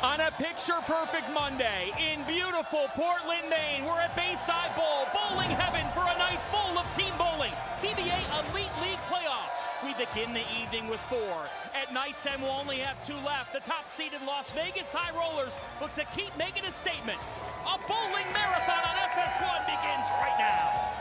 On a picture-perfect Monday in beautiful Portland, Maine, we're at Bayside Bowl, bowling heaven for a night full of team bowling. PBA Elite League playoffs. We begin the evening with 4. At night 10, we'll only have 2 left. The top-seeded Las Vegas High Rollers look to keep making a statement. A bowling marathon on FS1 begins right now.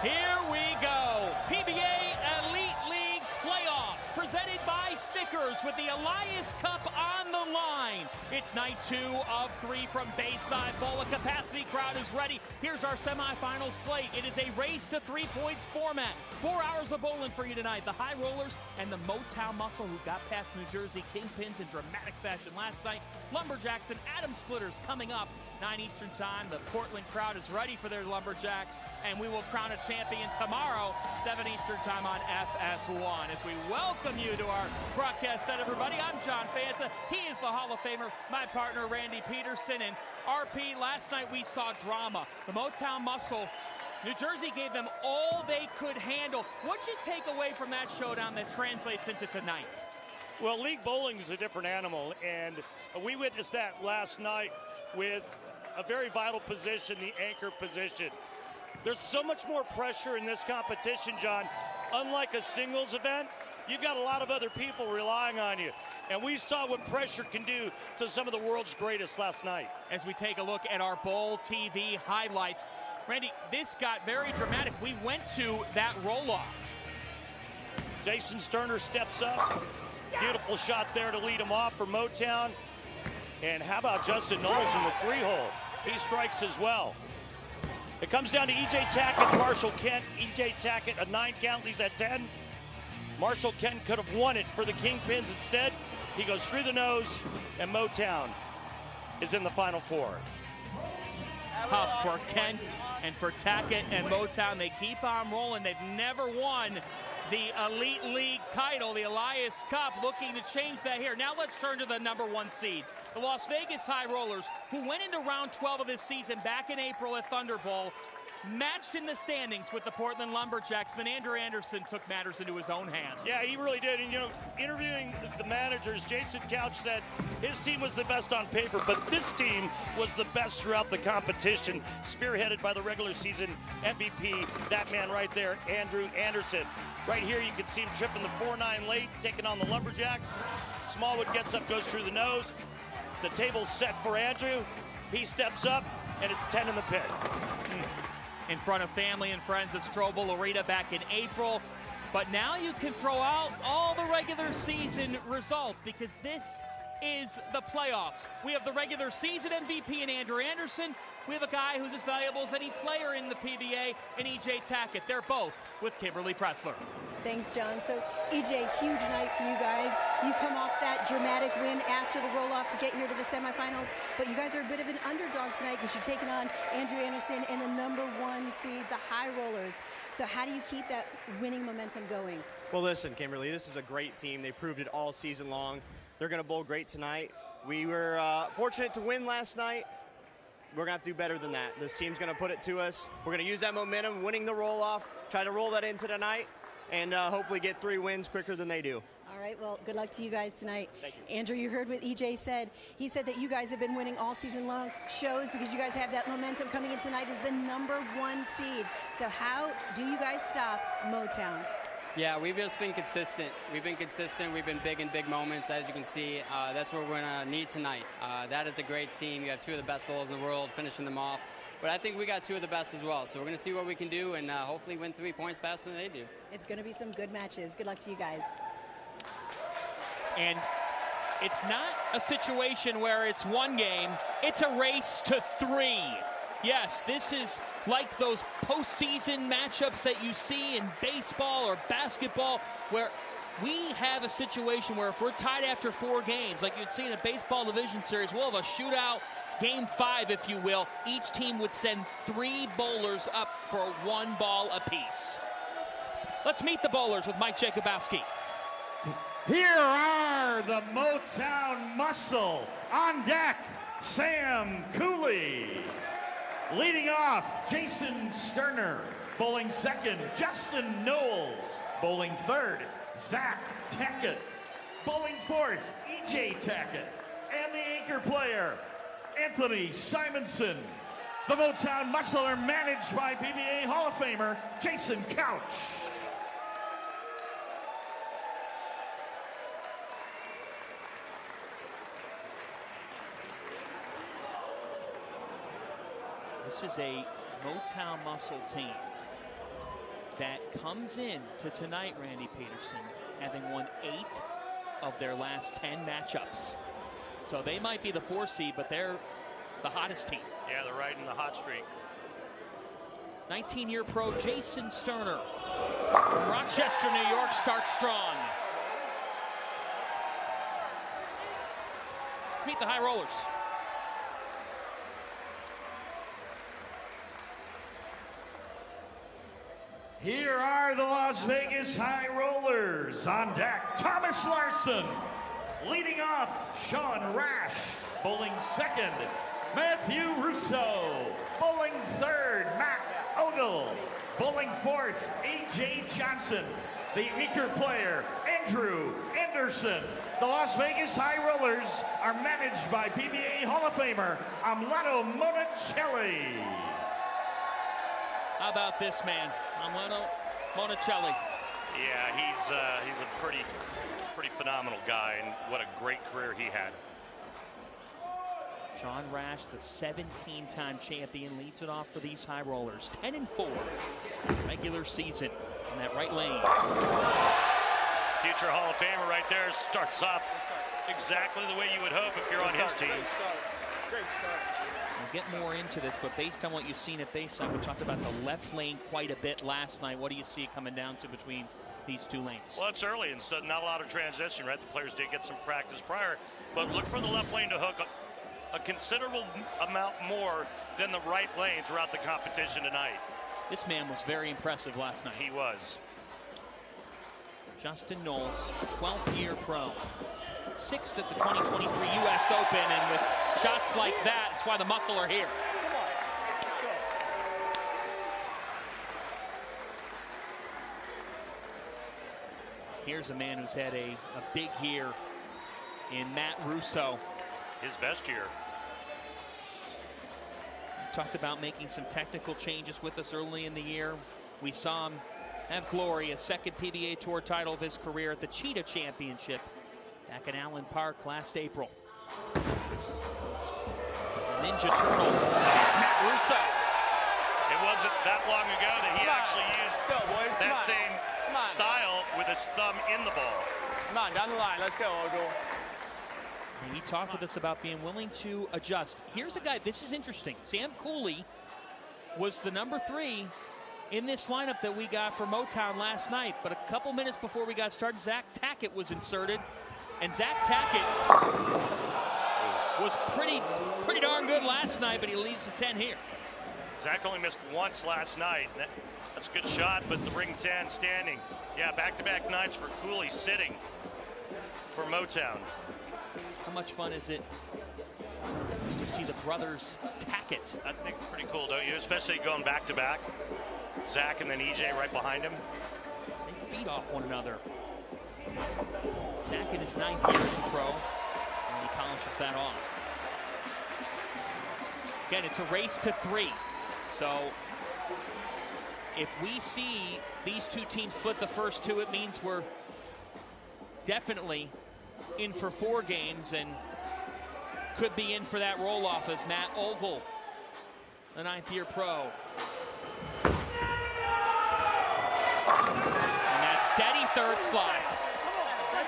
Here we go. PBA Elite League playoffs presented by Snickers with the Elias Cup on the line. It's night 2 of 3 from Bayside Bowl. A capacity crowd is ready. Here's our semifinal slate. It is a race to 3 points format. 4 hours of bowling for you tonight. The High Rollers and the Motown Muscle, who got past New Jersey Kingpins in dramatic fashion last night. Lumberjacks and Atom Splitters coming up 9 Eastern time. The Portland crowd is ready for their Lumberjacks, and we will crown a champion tomorrow, 7 Eastern time on FS1. As we welcome you to our broadcast set, everybody, I'm John Fanta. He is the Hall of Famer, my partner, Randy Pedersen. And RP, last night we saw drama. The Motown Muscle, New Jersey gave them all they could handle. What'd you take away from that showdown that translates into tonight? Well, league bowling is a different animal, and we witnessed that last night with a very vital position, the anchor position. There's so much more pressure in this competition, John. Unlike a singles event, you've got a lot of other people relying on you. And we saw what pressure can do to some of the world's greatest last night. As we take a look at our Bowl TV highlights, Randy, this got very dramatic. We went to that roll-off. Jason Sterner steps up. Beautiful shot there to lead him off for Motown. And how about Justin Knowles in the 3-hole? He strikes as well. It comes down to E.J. Tackett, Marshall Kent. E.J. Tackett, a 9 count, leaves at 10. Marshall Kent could have won it for the Kingpins instead. He goes through the nose, and Motown is in the Final 4. Tough for Kent and for Tackett and Motown. They keep on rolling. They've never won the Elite League title, the Elias Cup, looking to change that here. Now let's turn to the number 1 seed. The Las Vegas High Rollers, who went into round 12 of this season back in April at Thunder Bowl, matched in the standings with the Portland Lumberjacks. Then Andrew Anderson took matters into his own hands. Yeah, he really did. And, you know, interviewing the managers, Jason Couch said his team was the best on paper, but this team was the best throughout the competition, spearheaded by the regular season MVP, that man right there, Andrew Anderson. Right here, you can see him tripping the 4-9 late, taking on the Lumberjacks. Smallwood gets up, goes through the nose. The table's set for Andrew. He steps up, and it's 10 in the pit. In front of family and friends at Strobel Arena back in April. But now you can throw out all the regular season results, because this is the playoffs. We have the regular season MVP in Andrew Anderson. We have a guy who's as valuable as any player in the PBA in E.J. Tackett. They're both with Kimberly Pressler. Thanks, John. So, EJ, huge night for you guys. You come off that dramatic win after the roll-off to get here to the semifinals, but you guys are a bit of an underdog tonight because you're taking on Andrew Anderson and the number 1 seed, the High Rollers. So how do you keep that winning momentum going? Well, listen, Kimberly, this is a great team. They proved it all season long. They're going to bowl great tonight. We were fortunate to win last night. We're going to have to do better than that. This team's going to put it to us. We're going to use that momentum, winning the roll-off, try to roll that into tonight, and hopefully get 3 wins quicker than they do. All right, well, good luck to you guys tonight. Thank you. Andrew, you heard what EJ said. He said that you guys have been winning all season long. Shows because you guys have that momentum coming in tonight as the number 1 seed. So how do you guys stop Motown? Yeah, we've just been consistent. We've been consistent. We've been big in big moments, as you can see. That's what we're going to need tonight. That is a great team. You have 2 of the best bowlers in the world, finishing them off. But I think we got 2 of the best as well. So we're going to see what we can do and hopefully win 3 points faster than they do. It's going to be some good matches. Good luck to you guys. And it's not a situation where it's 1 game. It's a race to 3. Yes, this is like those postseason matchups that you see in baseball or basketball, where we have a situation where if we're tied after 4 games, like you'd see in a baseball division series, we'll have a shootout, game 5, if you will. Each team would send 3 bowlers up for 1 ball apiece. Let's meet the bowlers with Mike Jakubowski. Here are the Motown Muscle on deck. Sam Cooley. Leading off, Jason Sterner. Bowling second, Justin Knowles. Bowling third, Zach Tackett. Bowling fourth, EJ Tackett. And the anchor player, Anthony Simonson. The Motown Muscler managed by PBA Hall of Famer, Jason Couch. This is a Motown Muscle team that comes in to tonight, Randy Pedersen, having won 8 of their last 10 matchups. So they might be the 4 seed, but they're the hottest team. Yeah, they're riding the hot streak. 19-year pro Jason Sterner from Rochester, New York, starts strong. Let's meet the high rollers. Here are the Las Vegas High Rollers. On deck, Thomas Larson. Leading off, Sean Rash. Bowling second, Matthew Russo. Bowling third, Matt Ogle. Bowling fourth, A.J. Johnson. The anchor player, Andrew Anderson. The Las Vegas High Rollers are managed by PBA Hall of Famer, Amlato Monicelli. How about this man, Amlato Monicelli? Yeah, he's a pretty phenomenal guy, and what a great career he had. Sean Rash, the 17-time champion, leads it off for these high rollers. 10-4 regular season on that right lane. Future Hall of Famer right there, starts off exactly the way you would hope if you're on his team. Great start. We'll get more into this, but based on what you've seen at baseline, we talked about the left lane quite a bit last night. What do you see coming down to between these 2 lanes? Well, it's early, and so not a lot of transition, right? The players did get some practice prior, but look for the left lane to hook a considerable amount more than the right lane throughout the competition tonight. This man was very impressive last night. He was. Justin Knowles, 12th year pro. 6th at the 2023 U.S. Open, and with shots like that, that's why the Muscle are here. Come on, let's go. Here's a man who's had a big year in Matt Russo. His best year. Talked about making some technical changes with us early in the year. We saw him have glory, a 2nd PBA Tour title of his career at the Cheetah Championship back in Allen Park last April. Ninja Turtle, that's Matt Russo. It wasn't that long ago that he actually used Go, boys. that same style with his thumb in the ball. Come on, down the line. Let's go, Ogle. And he talked with us about being willing to adjust. Here's a guy, this is interesting. Sam Cooley was the number 3 in this lineup that we got for Motown last night. But a couple minutes before we got started, Zach Tackett was inserted. And Zach Tackett was pretty darn good last night, but he leaves the 10 here. Zach only missed once last night. That's a good shot, but the ring 10 standing. Yeah, back-to-back nights for Cooley sitting for Motown. How much fun is it to see the brothers Tackett? I think pretty cool, don't you? Especially going back-to-back. Zach and then EJ right behind him. They feed off one another. Zach in his 9th year as a pro, and he polishes that off. Again, it's a race to 3. So if we see these 2 teams split the first 2, it means we're definitely in for 4 games and could be in for that roll-off as Matt Ogle, the 9th year pro. And that steady 3rd slot.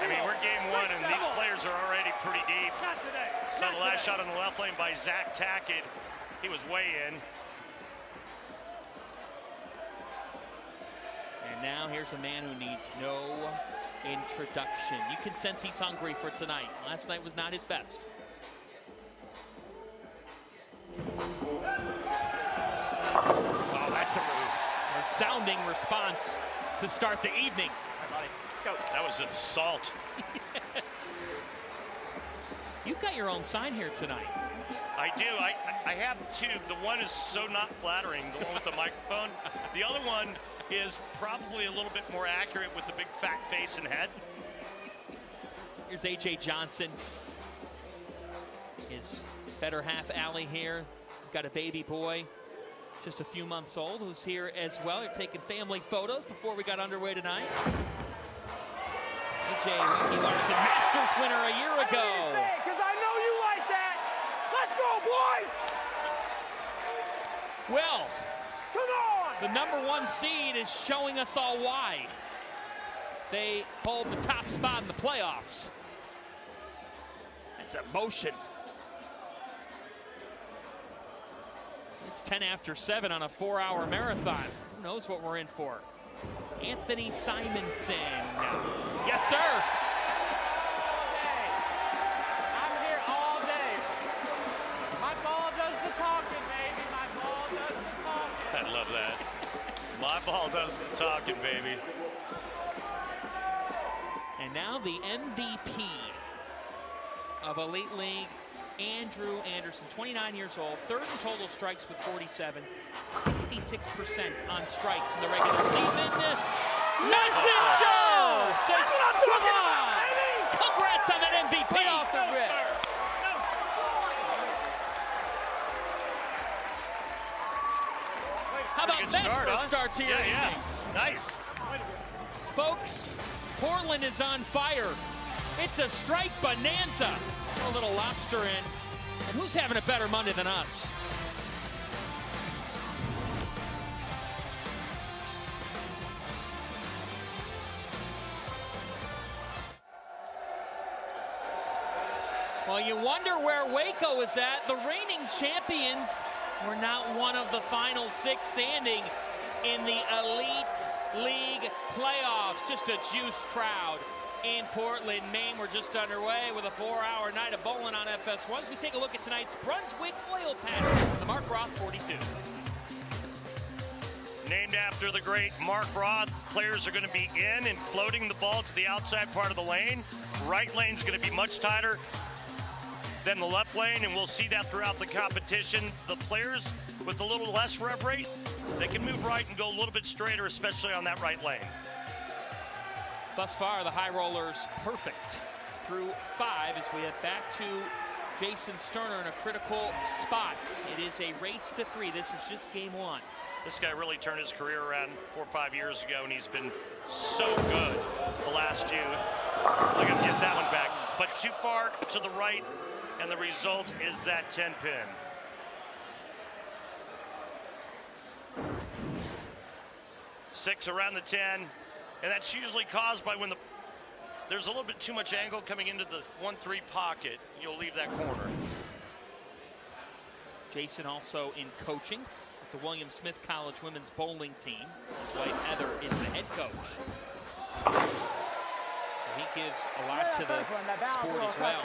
I mean, we're game 1, and these players are already pretty deep. So the last shot on the left lane by Zach Tackett, he was way in. And now here's a man who needs no introduction. You can sense he's hungry for tonight. Last night was not his best. Oh, that's a resounding response to start the evening. Go. That was an assault. Yes. You've got your own sign here tonight. I do. I have two. The one is so not flattering, the one with the microphone. The other one is probably a little bit more accurate with the big fat face and head. Here's A.J. Johnson. His better half Allie here. Got a baby boy, just a few months old, who's here as well. They're taking family photos before we got underway tonight. A.J. Ricky Larson, Masters winner a year ago. Because I know you like that. Let's go, boys. Well, Come on. the #1 seed is showing us all why. They hold the top spot in the playoffs. That's emotion. It's 10 after 7 on a 4-hour marathon. Who knows what we're in for? Anthony Simonson. Yes, sir. I'm here all day. My ball does the talking, baby. My ball does the talking. I love that. My ball does the talking, baby. And now the MVP of Elite League, Andrew Anderson, 29 years old, third in total strikes with 47, 66% on strikes in the regular season. Messenger says, come on! Congrats on that MVP! Get off the rip. How about Good that start, for huh? starts here? Yeah. Nice. Folks, Portland is on fire. It's a strike bonanza. A little lobster in. And who's having a better Monday than us? Well, you wonder where Waco is at. The reigning champions were not one of the final 6 standing in the Elite League playoffs. Just a juice crowd in Portland, Maine. We're just underway with a 4-hour night of bowling on FS1 as we take a look at tonight's Brunswick oil pattern. The Mark Roth 42. Named after the great Mark Roth, players are going to be in and floating the ball to the outside part of the lane. Right lane's going to be much tighter than the left lane, and we'll see that throughout the competition. The players with a little less rev rate, they can move right and go a little bit straighter, especially on that right lane. Thus far, the high rollers perfect through 5 as we head back to Jason Sterner in a critical spot. It is a race to 3. This is just game 1. This guy really turned his career around 4 or 5 years ago, and he's been so good the last few. Look at him get that one back, but too far to the right, and the result is that 10 pin. Six around the 10, and that's usually caused by when there's a little bit too much angle coming into the 1-3 pocket. You'll leave that corner. Jason also in coaching with the William Smith College women's bowling team. His wife Heather is the head coach. So he gives a lot to the sport as well.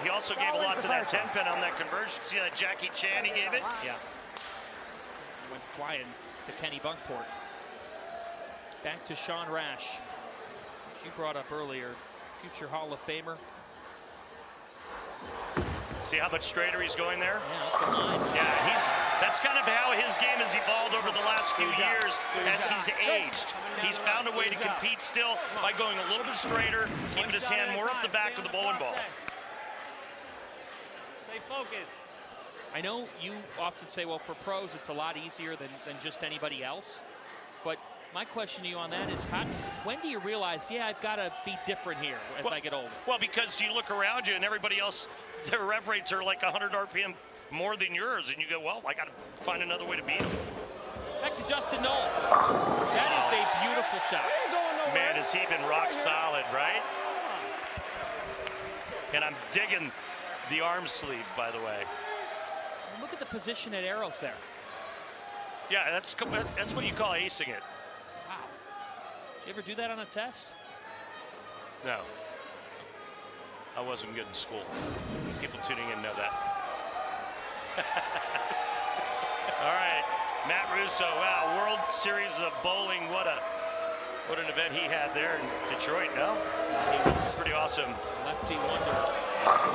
He also gave a lot to that 10 pin on that conversion. See that Jackie Chan he gave it? Yeah. Went flying to Kenny Bunkport. Back to Sean Rash. You brought up earlier, future Hall of Famer. See how much straighter he's going there? Yeah, up the line. Yeah, that's kind of how his game has evolved over the last few years as he's aged. He's found a way to compete still by going a little bit straighter, keeping his hand more up the back of the bowling ball. Stay focused. I know you often say, well, for pros, it's a lot easier than just anybody else. But my question to you on that is, when do you realize, yeah, I've got to be different here as I get older? Well, because you look around you and everybody else, their rev rates are like 100 RPM more than yours, and you go, well, I got to find another way to beat them. Back to Justin Knowles. That is a beautiful shot. Man, has he been rock solid, right? And I'm digging the arm sleeve, by the way. Look at the position at arrows there. Yeah, that's what you call acing it. Wow. Did you ever do that on a test? No. I wasn't good in school. People tuning in know that. All right, Matt Russo. Wow, World Series of Bowling. What an event he had there in Detroit. No, He was pretty awesome. lefty wonder.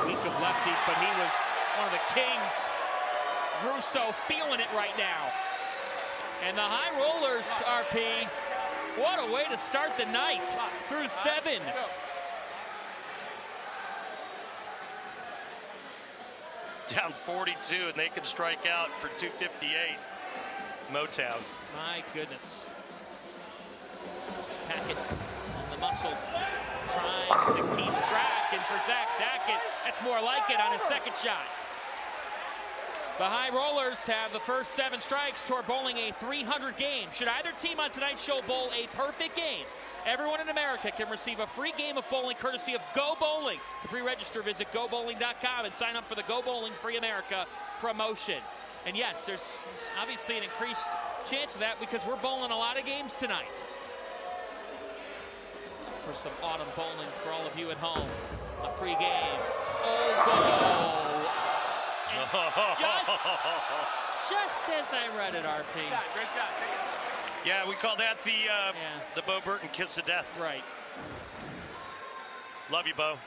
Week of lefties, but he was one of the kings. Russo feeling it right now. And the High Rollers, RP, what a way to start the night through 7. Down 42, and they can strike out for 258. Motown. My goodness. Tackett on the muscle, trying to keep track, and for Zach Tackett, that's more like it on his second shot. The High Rollers have the first 7 strikes toward bowling a 300 game. Should either team on tonight's show bowl a perfect game, everyone in America can receive a free game of bowling courtesy of Go Bowling. To pre-register, visit gobowling.com and sign up for the Go Bowling Free America promotion. And yes, there's obviously an increased chance of that because we're bowling a lot of games tonight. For some autumn bowling for all of you at home, a free game. Oh, goal! Just as I read it, RP. Great shot. Yeah, we call that the Bo Burton kiss of death. Right. Love you, Bo.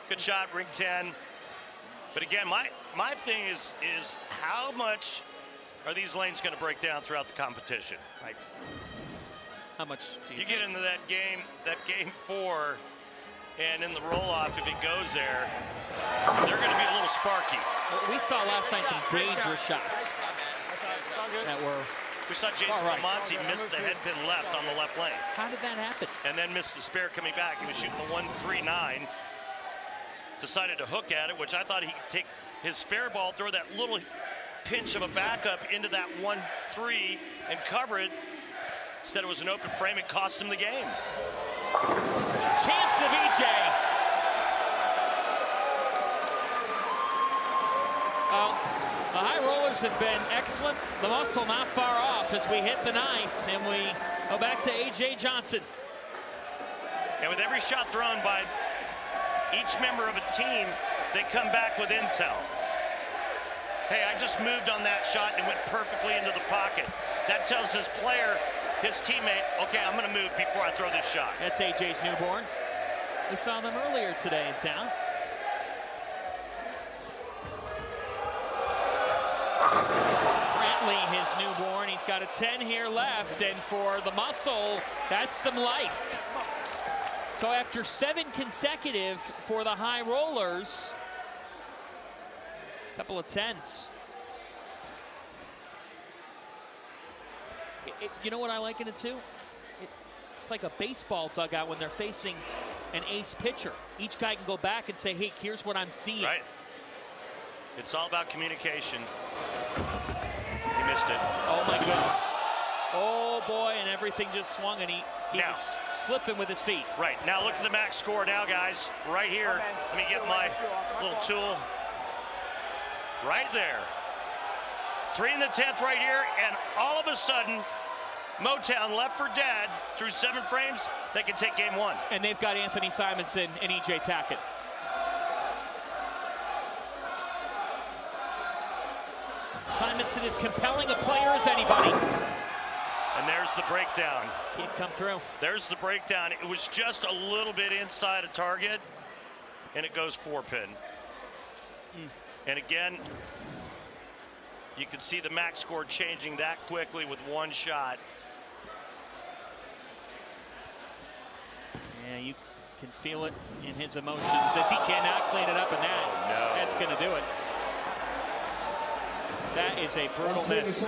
Good shot, ring 10. But again, my thing is how much are these lanes going to break down throughout the competition? Right. How much do you get into that game 4, and in the roll-off, if it goes there, they're going to be a little sparky. Well, we saw last night some dangerous shots that were. We saw Jason Belmonte miss the head pin left on the left lane. How did that happen? And then missed the spare coming back. He was shooting the 1-3-9. Decided to hook at it, which I thought he could take his spare ball, throw that little pinch of a backup into that 1-3 and cover it. Instead, it was an open frame. It cost him the game. Chance of EJ. Well, the High Rollers have been excellent. The muscle not far off as we hit the 9th, and we go back to AJ Johnson. And with every shot thrown by each member of a team, they come back with intel. Hey, I just moved on that shot and went perfectly into the pocket. That tells his player, his teammate, okay, I'm going to move before I throw this shot. That's AJ's newborn. We saw them earlier today in town. Brantley, his newborn, he's got a 10 here left, and for the muscle, that's some life. So after 7 consecutive for the High Rollers, a couple of 10s. You know what I liken it to? It's like a baseball dugout when they're facing an ace pitcher. Each guy can go back and say, hey, here's what I'm seeing. Right. It's all about communication. He missed it. Oh, my goodness. Oh, boy, and everything just swung, and he was slipping with his feet. Right. Now look at the max score now, guys. Right here. Let me get my little tool. Right there. 3 in the 10th right here, and all of a sudden, Motown left for dead through 7 frames. They can take game 1. And they've got Anthony Simonson and EJ Tackett. Simonson is compelling a player as anybody. And there's the breakdown. Can't come through. There's the breakdown. It was just a little bit inside a target, and it goes 4-pin. And again, you can see the max score changing that quickly with 1 shot. Yeah, you can feel it in his emotions as he cannot clean it up, and that's going to do it. That is a brutal miss.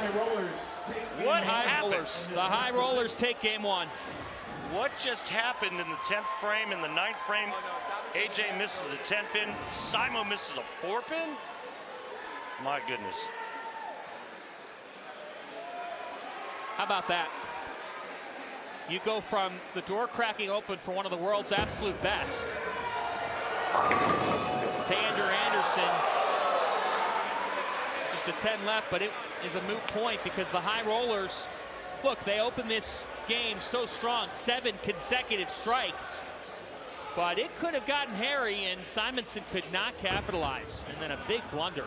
What happened? The High Rollers take game 1. What just happened in the 10th frame? In the 9th frame, AJ misses a 10-pin. Simo misses a 4-pin? My goodness. How about that? You go from the door cracking open for one of the world's absolute best to Andrew Anderson. Just a 10 left, but it is a moot point because the High Rollers, look, they opened this game so strong, 7 consecutive strikes. But it could have gotten hairy, and Simonson could not capitalize. And then a big blunder.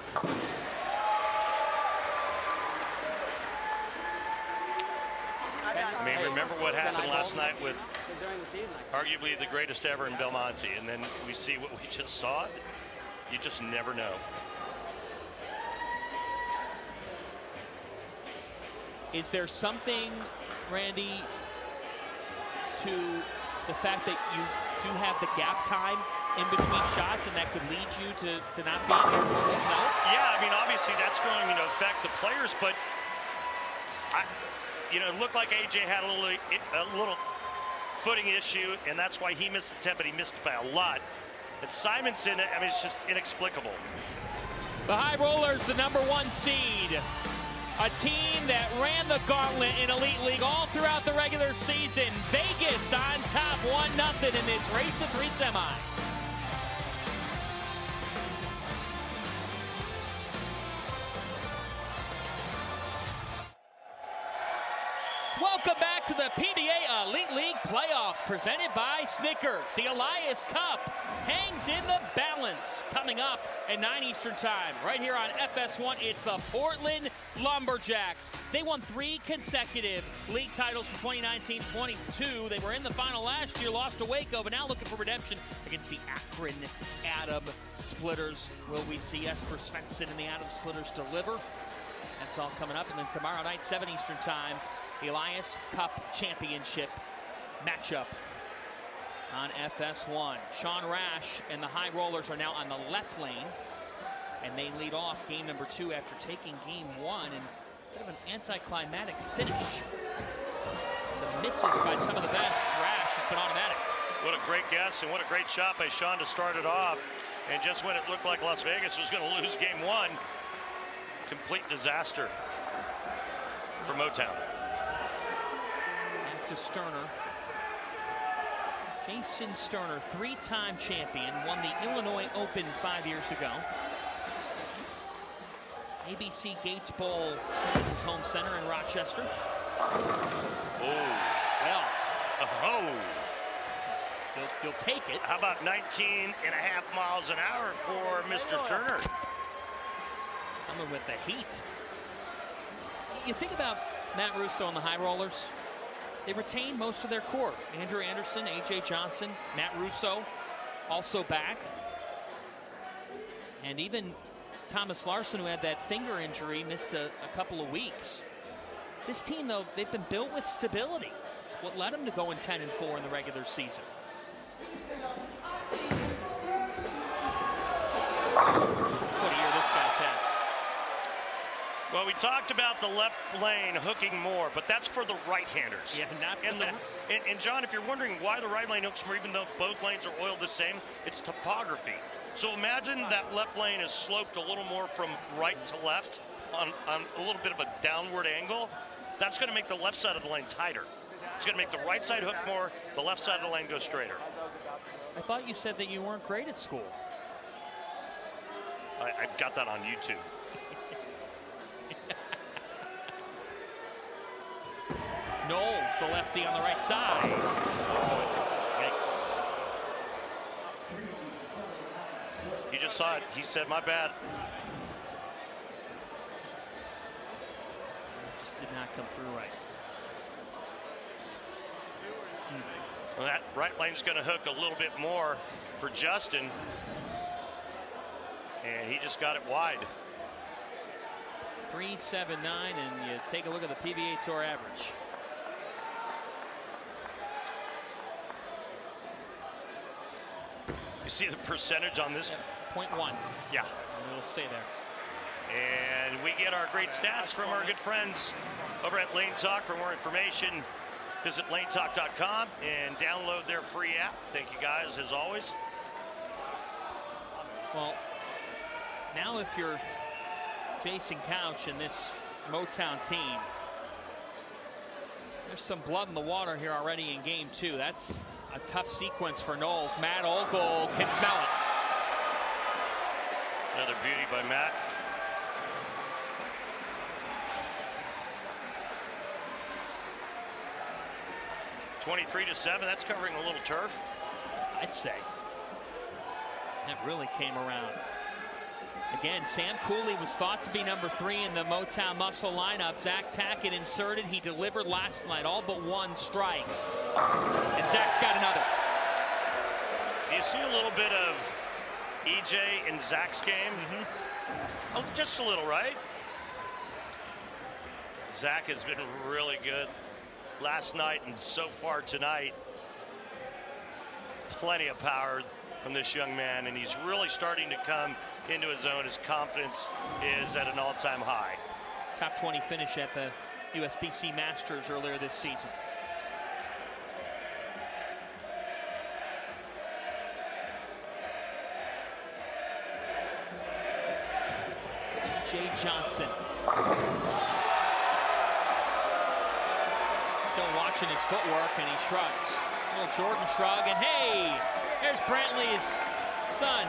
I mean, remember what happened last night with arguably the greatest ever in Belmonte, and then we see what we just saw. You just never know. Is there something, Randy, to the fact that you do have the gap time in between shots, and that could lead you to not being your normal self? Yeah, I mean, obviously that's going to affect the players, but it looked like AJ had a little footing issue, and that's why he missed the 10, but he missed it by a lot. And Simonson, I mean, it's just inexplicable. The High Rollers, the #1 seed. A team that ran the gauntlet in Elite League all throughout the regular season. Vegas on top 1-0 in this race to 3 semi. Welcome back to the PBA Elite League playoffs presented by Snickers. The Elias Cup hangs in the balance. Coming up at 9 Eastern time, right here on FS1, it's the Portland Lumberjacks. They won 3 consecutive league titles from 2019-22. They were in the final last year, lost to Waco, but now looking for redemption against the Akron Atom Splitters. Will we see Esper Svensson and the Atom Splitters deliver? That's all coming up. And then tomorrow night, 7 Eastern time, the Elias Cup Championship matchup on FS1. Sean Rash and the High Rollers are now on the left lane, and they lead off game number 2 after taking game 1, and a bit of an anticlimactic finish. Some misses by some of the best. Rash has been automatic. What a great guess, and what a great shot by Sean to start it off. And just when it looked like Las Vegas was going to lose game 1, complete disaster for Motown. To Sterner. Jason Sterner, 3-time champion, won the Illinois Open 5 years ago. ABC Gates Bowl is his home center in Rochester. Oh. Well. Oh. You'll take it. How about 19.5 miles an hour for Mr. Sterner? Coming with the heat. You think about Matt Russo and the High Rollers. They retain most of their core. Andrew Anderson, A.J. Johnson, Matt Russo, also back. And even Thomas Larson, who had that finger injury, missed a couple of weeks. This team, though, they've been built with stability. It's what led them to go in 10-4 in the regular season. What a year this guy's had. Well, we talked about the left lane hooking more, but that's for the right-handers. Yeah, not for that. And John, if you're wondering why the right lane hooks more, even though both lanes are oiled the same, it's topography. So imagine that left lane is sloped a little more from right to left on a little bit of a downward angle. That's going to make the left side of the lane tighter. It's going to make the right side hook more, the left side of the lane go straighter. I thought you said that you weren't great at school. I got that on YouTube. Knowles, the lefty on the right side. Yikes. He just saw it. He said, my bad. Just did not come through right. Well, that right lane's going to hook a little bit more for Justin. And he just got it wide. 3.79, and you take a look at the PBA Tour average. You see the percentage on this? Yeah, 0.1. Yeah. And it'll stay there. And we get our great stats from our good friends over at Lane Talk. For more information, visit lanetalk.com and download their free app. Thank you guys, as always. Well, now if you're Jason Couch and this Motown team, there's some blood in the water here already in game 2. That's a tough sequence for Knowles. Matt Ogle can smell it. Another beauty by Matt. (23-7). That's covering a little turf. I'd say that really came around. Again, Sam Cooley was thought to be number 3 in the Motown Muscle lineup. Zach Tackett inserted. He delivered last night, all but one strike. And Zach's got another. Do you see a little bit of EJ in Zach's game? Oh, just a little, right? Zach has been really good last night and so far tonight. Plenty of power from this young man, and he's really starting to come into his own. His confidence is at an all-time high. Top 20 finish at the USBC Masters earlier this season. Jay Johnson. Still watching his footwork, and he shrugs. A little Jordan shrug, and hey, there's Brantley's son.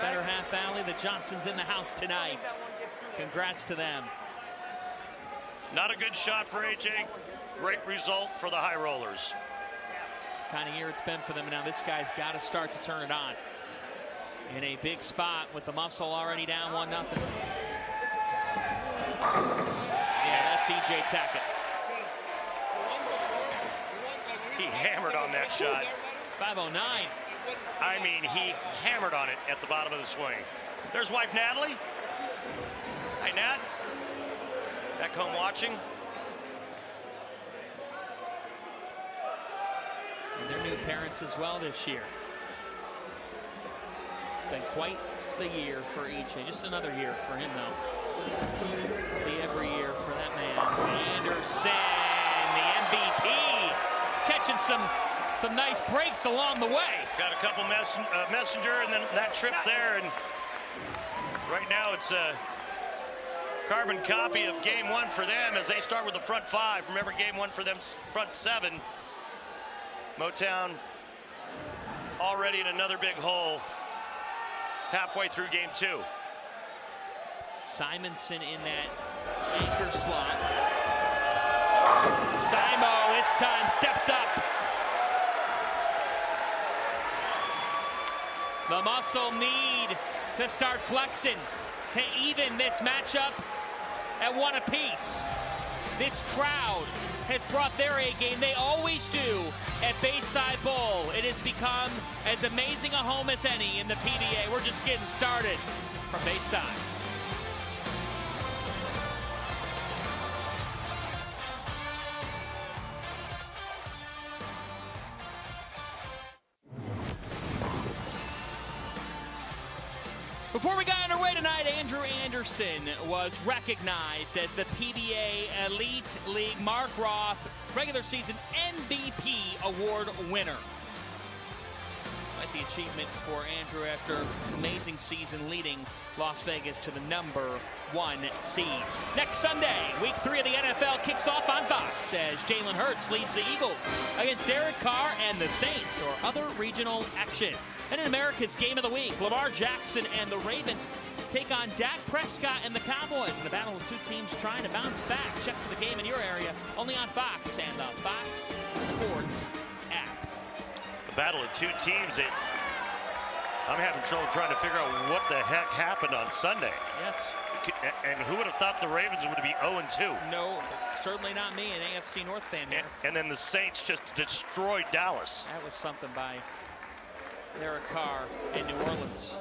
Better half alley. The Johnsons in the house tonight. Congrats to them. Not a good shot for AJ. Great result for the High Rollers. It's the kind of year it's been for them. Now this guy's got to start to turn it on. In a big spot with the muscle already down 1-0. Yeah, that's EJ Tackett. He hammered on that shot. 5:09. I mean, he hammered on it at the bottom of the swing. There's wife Natalie. Hi, Nat. Back home watching. And they're new parents as well this year. Been quite the year for EJ. Just another year for him, though. Be every year for that man. Pedersen, the MVP. He's catching some nice breaks along the way. Got a couple messenger, and then that trip there, and right now it's a carbon copy of game one for them as they start with the front five. Remember, game one for them, front seven. Motown already in another big hole halfway through game two. Simonson in that anchor slot. Simo this time steps up. The muscle need to start flexing to even this matchup at 1 apiece. This crowd has brought their A game. They always do at Bayside Bowl. It has become as amazing a home as any in the PBA. We're just getting started from Bayside. Before we got underway tonight, Andrew Anderson was recognized as the PBA Elite League Mark Roth regular season MVP award winner. Quite the achievement for Andrew after an amazing season leading Las Vegas to the #1 seed. Next Sunday, week 3 of the NFL kicks off on Fox as Jalen Hurts leads the Eagles against Derek Carr and the Saints, or other regional action. And in America's Game of the Week, Lamar Jackson and the Ravens take on Dak Prescott and the Cowboys in a battle of two teams trying to bounce back. Check for the game in your area, only on Fox and the Fox Sports app. The battle of two teams. I'm having trouble trying to figure out what the heck happened on Sunday. Yes. And who would have thought the Ravens would be 0-2? No, certainly not me, an AFC North fan here. And then the Saints just destroyed Dallas. That was something by Derek Carr in New Orleans.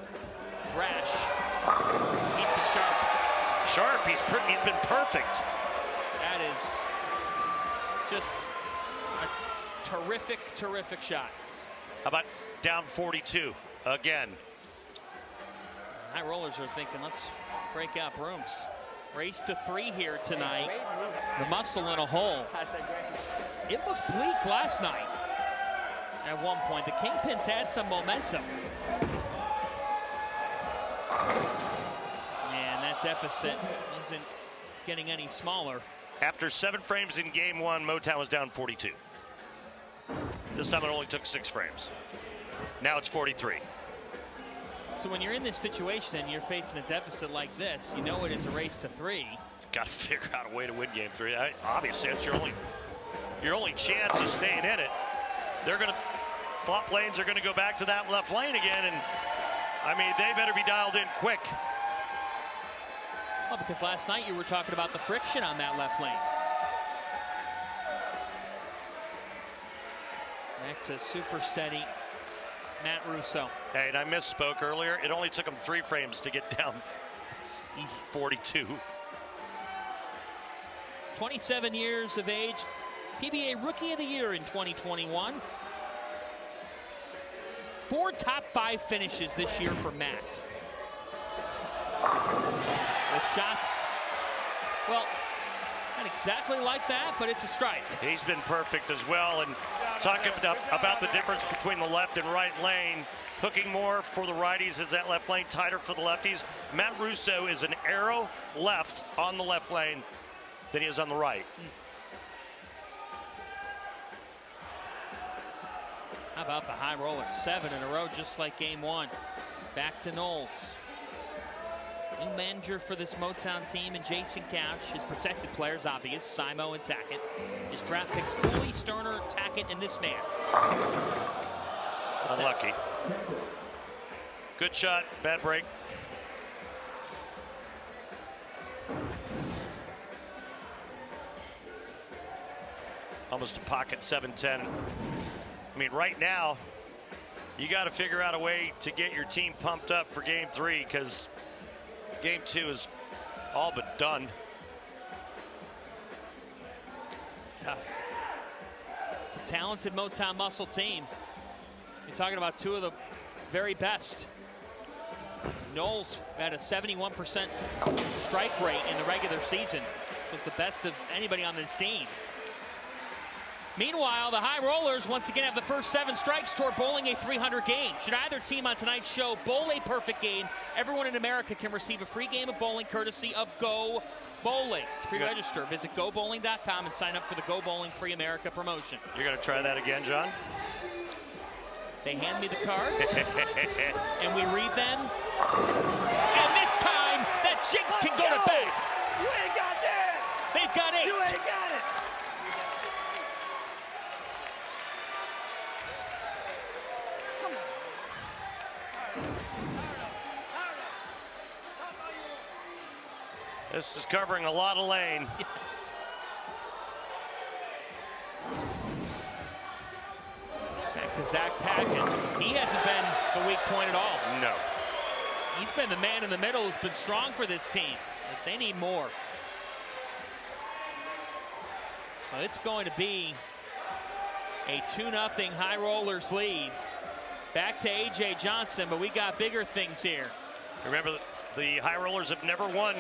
Rash. He's been sharp. Sharp. He's been perfect. That is just a terrific, terrific shot. How about down 42 again? High Rollers are thinking, let's break out brooms. Race to 3 here tonight. The muscle in a hole. It looked bleak last night. At one point, the Kingpins had some momentum. And that deficit isn't getting any smaller. After 7 frames in game 1, Motown was down 42. This time it only took 6 frames. Now it's 43. So when you're in this situation and you're facing a deficit like this, you know it is a race to 3. Got to figure out a way to win game 3. Obviously, that's your only chance of staying in it. They're going to, flop lanes are going to go back to that left lane again, and I mean, they better be dialed in quick. Well, because last night you were talking about the friction on that left lane. Back to super steady Matt Russo. Hey, and I misspoke earlier. It only took them 3 frames to get down 42. 27 years of age, PBA Rookie of the Year in 2021. 4 top 5 finishes this year for Matt. With shots, well, not exactly like that, but it's a strike. He's been perfect as well. And talking about the difference between the left and right lane, hooking more for the righties as that left lane tighter for the lefties. Matt Russo is an arrow left on the left lane than he is on the right. How about the high roller? 7 in a row, just like game 1. Back to Knowles. New manager for this Motown team, and Jason Couch. His protected players, obvious, Simo and Tackett. His draft picks, Cooley, Sterner, Tackett, and this man. Unlucky. Good shot, bad break. Almost a pocket 7-10. I mean, right now, you got to figure out a way to get your team pumped up for game 3, because game 2 is all but done. Tough. It's a talented Motown Muscle team. You're talking about 2 of the very best. Knowles had a 71% strike rate in the regular season. Which was the best of anybody on this team. Meanwhile, the High Rollers once again have the first 7 strikes toward bowling a 300 game. Should either team on tonight's show bowl a perfect game, everyone in America can receive a free game of bowling courtesy of Go Bowling. To pre-register, visit gobowling.com and sign up for the Go Bowling Free America promotion. You're going to try that again, John? They hand me the cards, and we read them. And this time, that Jinx can go to bed. You ain't got that. They've got 8. You ain't got it. This is covering a lot of lane. Yes. Back to Zach Tackett. He hasn't been the weak point at all. No. He's been the man in the middle who's been strong for this team. But they need more. So it's going to be a 2-0 High Rollers lead. Back to A.J. Johnson, but we got bigger things here. Remember, the High Rollers have never won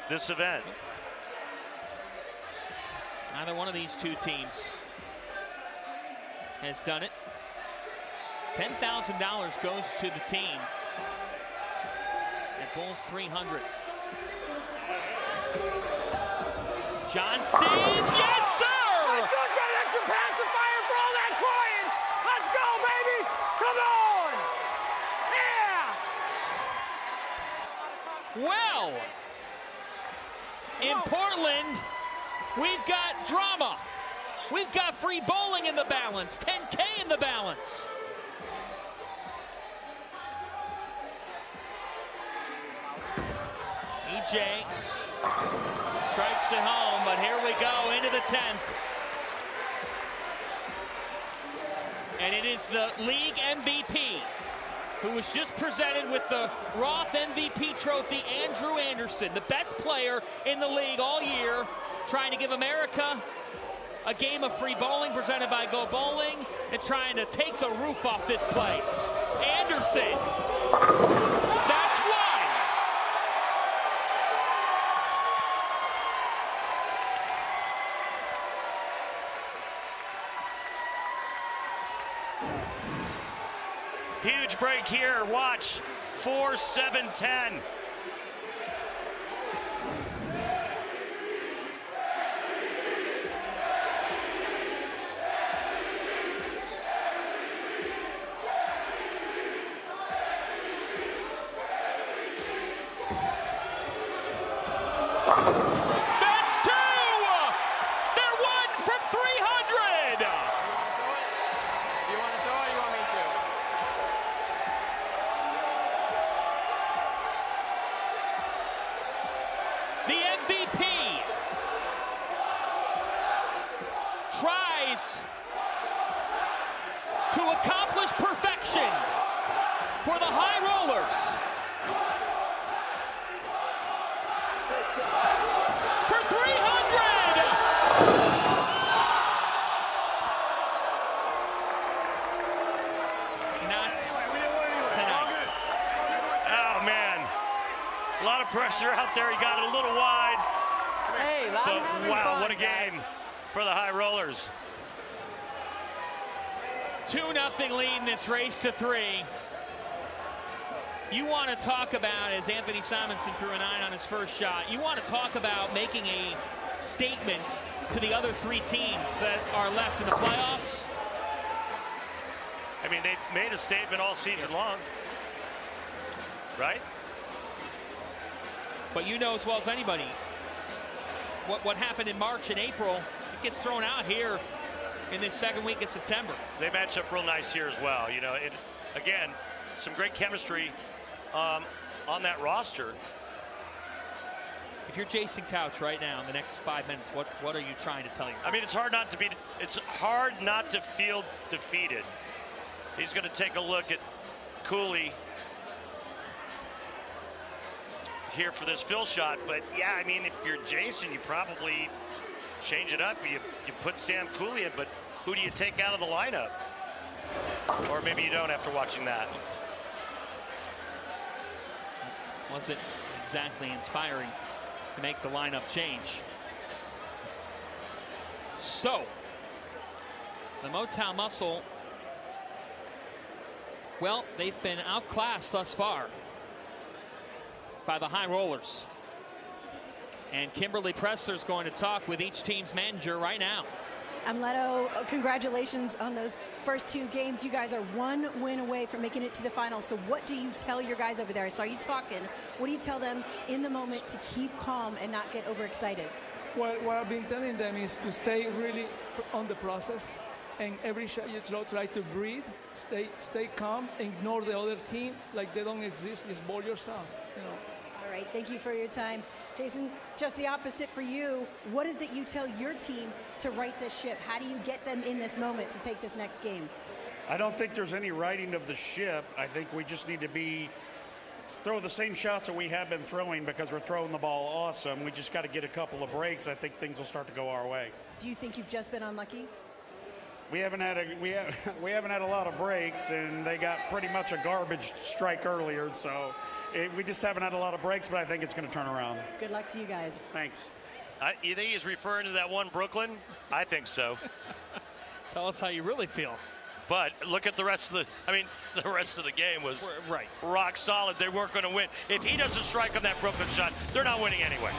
this event. Neither one of these 2 teams has done it. $10,000 goes to the team that bowls 300. Johnson, yes sir! Let's go get an extra pass to fire for all that coin. Let's go, baby. Come on. Yeah. Well, in Portland, we've got drama. We've got free bowling in the balance, 10K in the balance. EJ strikes it home, but here we go into the 10th. And it is the league MVP, who was just presented with the Roth MVP trophy, Andrew Anderson, the best player in the league all year, trying to give America a game of free bowling presented by Go Bowling and trying to take the roof off this place. Anderson, that's one. Huge break here. Watch. 4-7-10. That's 2! They're 1 from 300! You want to throw it or you want me to? The MVP tries to accomplish perfection for the High Rollers. For 300! pressure out there. He got it a little wide. Hey, But wow, what a game for the High Rollers. 2-0 lead in this race to 3. You want to talk about, as Anthony Simonson threw a 9 on his first shot, you want to talk about making a statement to the other 3 teams that are left in the playoffs. I mean, they've made a statement all season long, right? But you know as well as anybody, what happened in March and April, it gets thrown out here in this second week of September. They match up real nice here as well. You know, again, some great chemistry on that roster. If you're Jason Couch right now in the next 5 minutes, what are you trying to tell you? I mean, it's hard not to feel defeated. He's going to take a look at Cooley here for this fill shot. But yeah, I mean, if you're Jason, you probably change it up. You put Sam Cooley in, but who do you take out of the lineup? Or maybe you don't after watching that. Wasn't exactly inspiring to make the lineup change. So, the Motown Muscle, well, they've been outclassed thus far by the High Rollers. And Kimberly Pressler is going to talk with each team's manager right now. Leto, congratulations on those first 2 games. You guys are 1 win away from making it to the finals. So what do you tell your guys over there? I saw you talking. What do you tell them in the moment to keep calm and not get overexcited? Well, what I've been telling them is to stay really on the process. And every shot you try to breathe, stay calm, ignore the other team like they don't exist. Just ball yourself, you know. All right, thank you for your time. Jason, just the opposite for you. What is it you tell your team to right this ship? How do you get them in this moment to take this next game? I don't think there's any righting of the ship. I think we just need to throw the same shots that we have been throwing because we're throwing the ball awesome. We just got to get a couple of breaks. I think things will start to go our way. Do you think you've just been unlucky? We haven't had a lot of breaks, and they got pretty much a garbage strike earlier. So we just haven't had a lot of breaks, but I think it's going to turn around. Good luck to you guys. Thanks. You think he's referring to that one Brooklyn? I think so. Tell us how you really feel. But look at the rest of the rest of the game was right. Rock solid. They weren't going to win. If he doesn't strike on that Brooklyn shot, they're not winning anyway.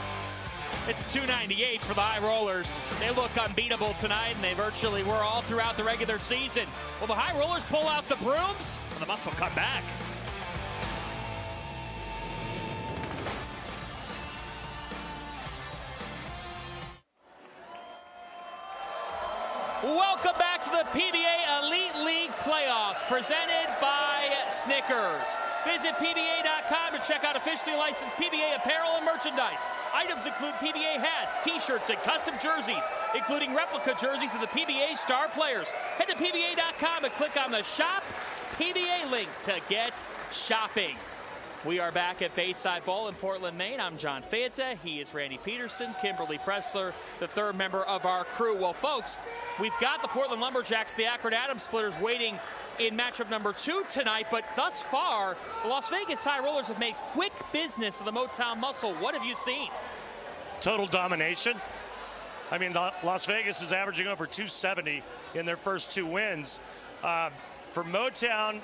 It's 298 for the High Rollers. They look unbeatable tonight, and they virtually were all throughout the regular season. Will the High Rollers pull out the brooms? And the Muscle come back. Welcome back to the PBA Elite League Playoffs, presented by Snickers. Visit PBA.com to check out officially licensed PBA apparel and merchandise. Items include PBA hats, t-shirts, and custom jerseys, including replica jerseys of the PBA star players. Head to PBA.com and click on the Shop PBA link to get shopping. We are back at Bayside Bowl in Portland, Maine. I'm John Fanta. He is Randy Pedersen, Kimberly Pressler, the third member of our crew. Well, folks, we've got the Portland Lumberjacks, the Akron Adams Splitters, waiting in matchup number 2 tonight. But thus far, the Las Vegas High Rollers have made quick business of the Motown Muscle. What have you seen? Total domination. I mean, Las Vegas is averaging over 270 in their first 2 wins. For Motown,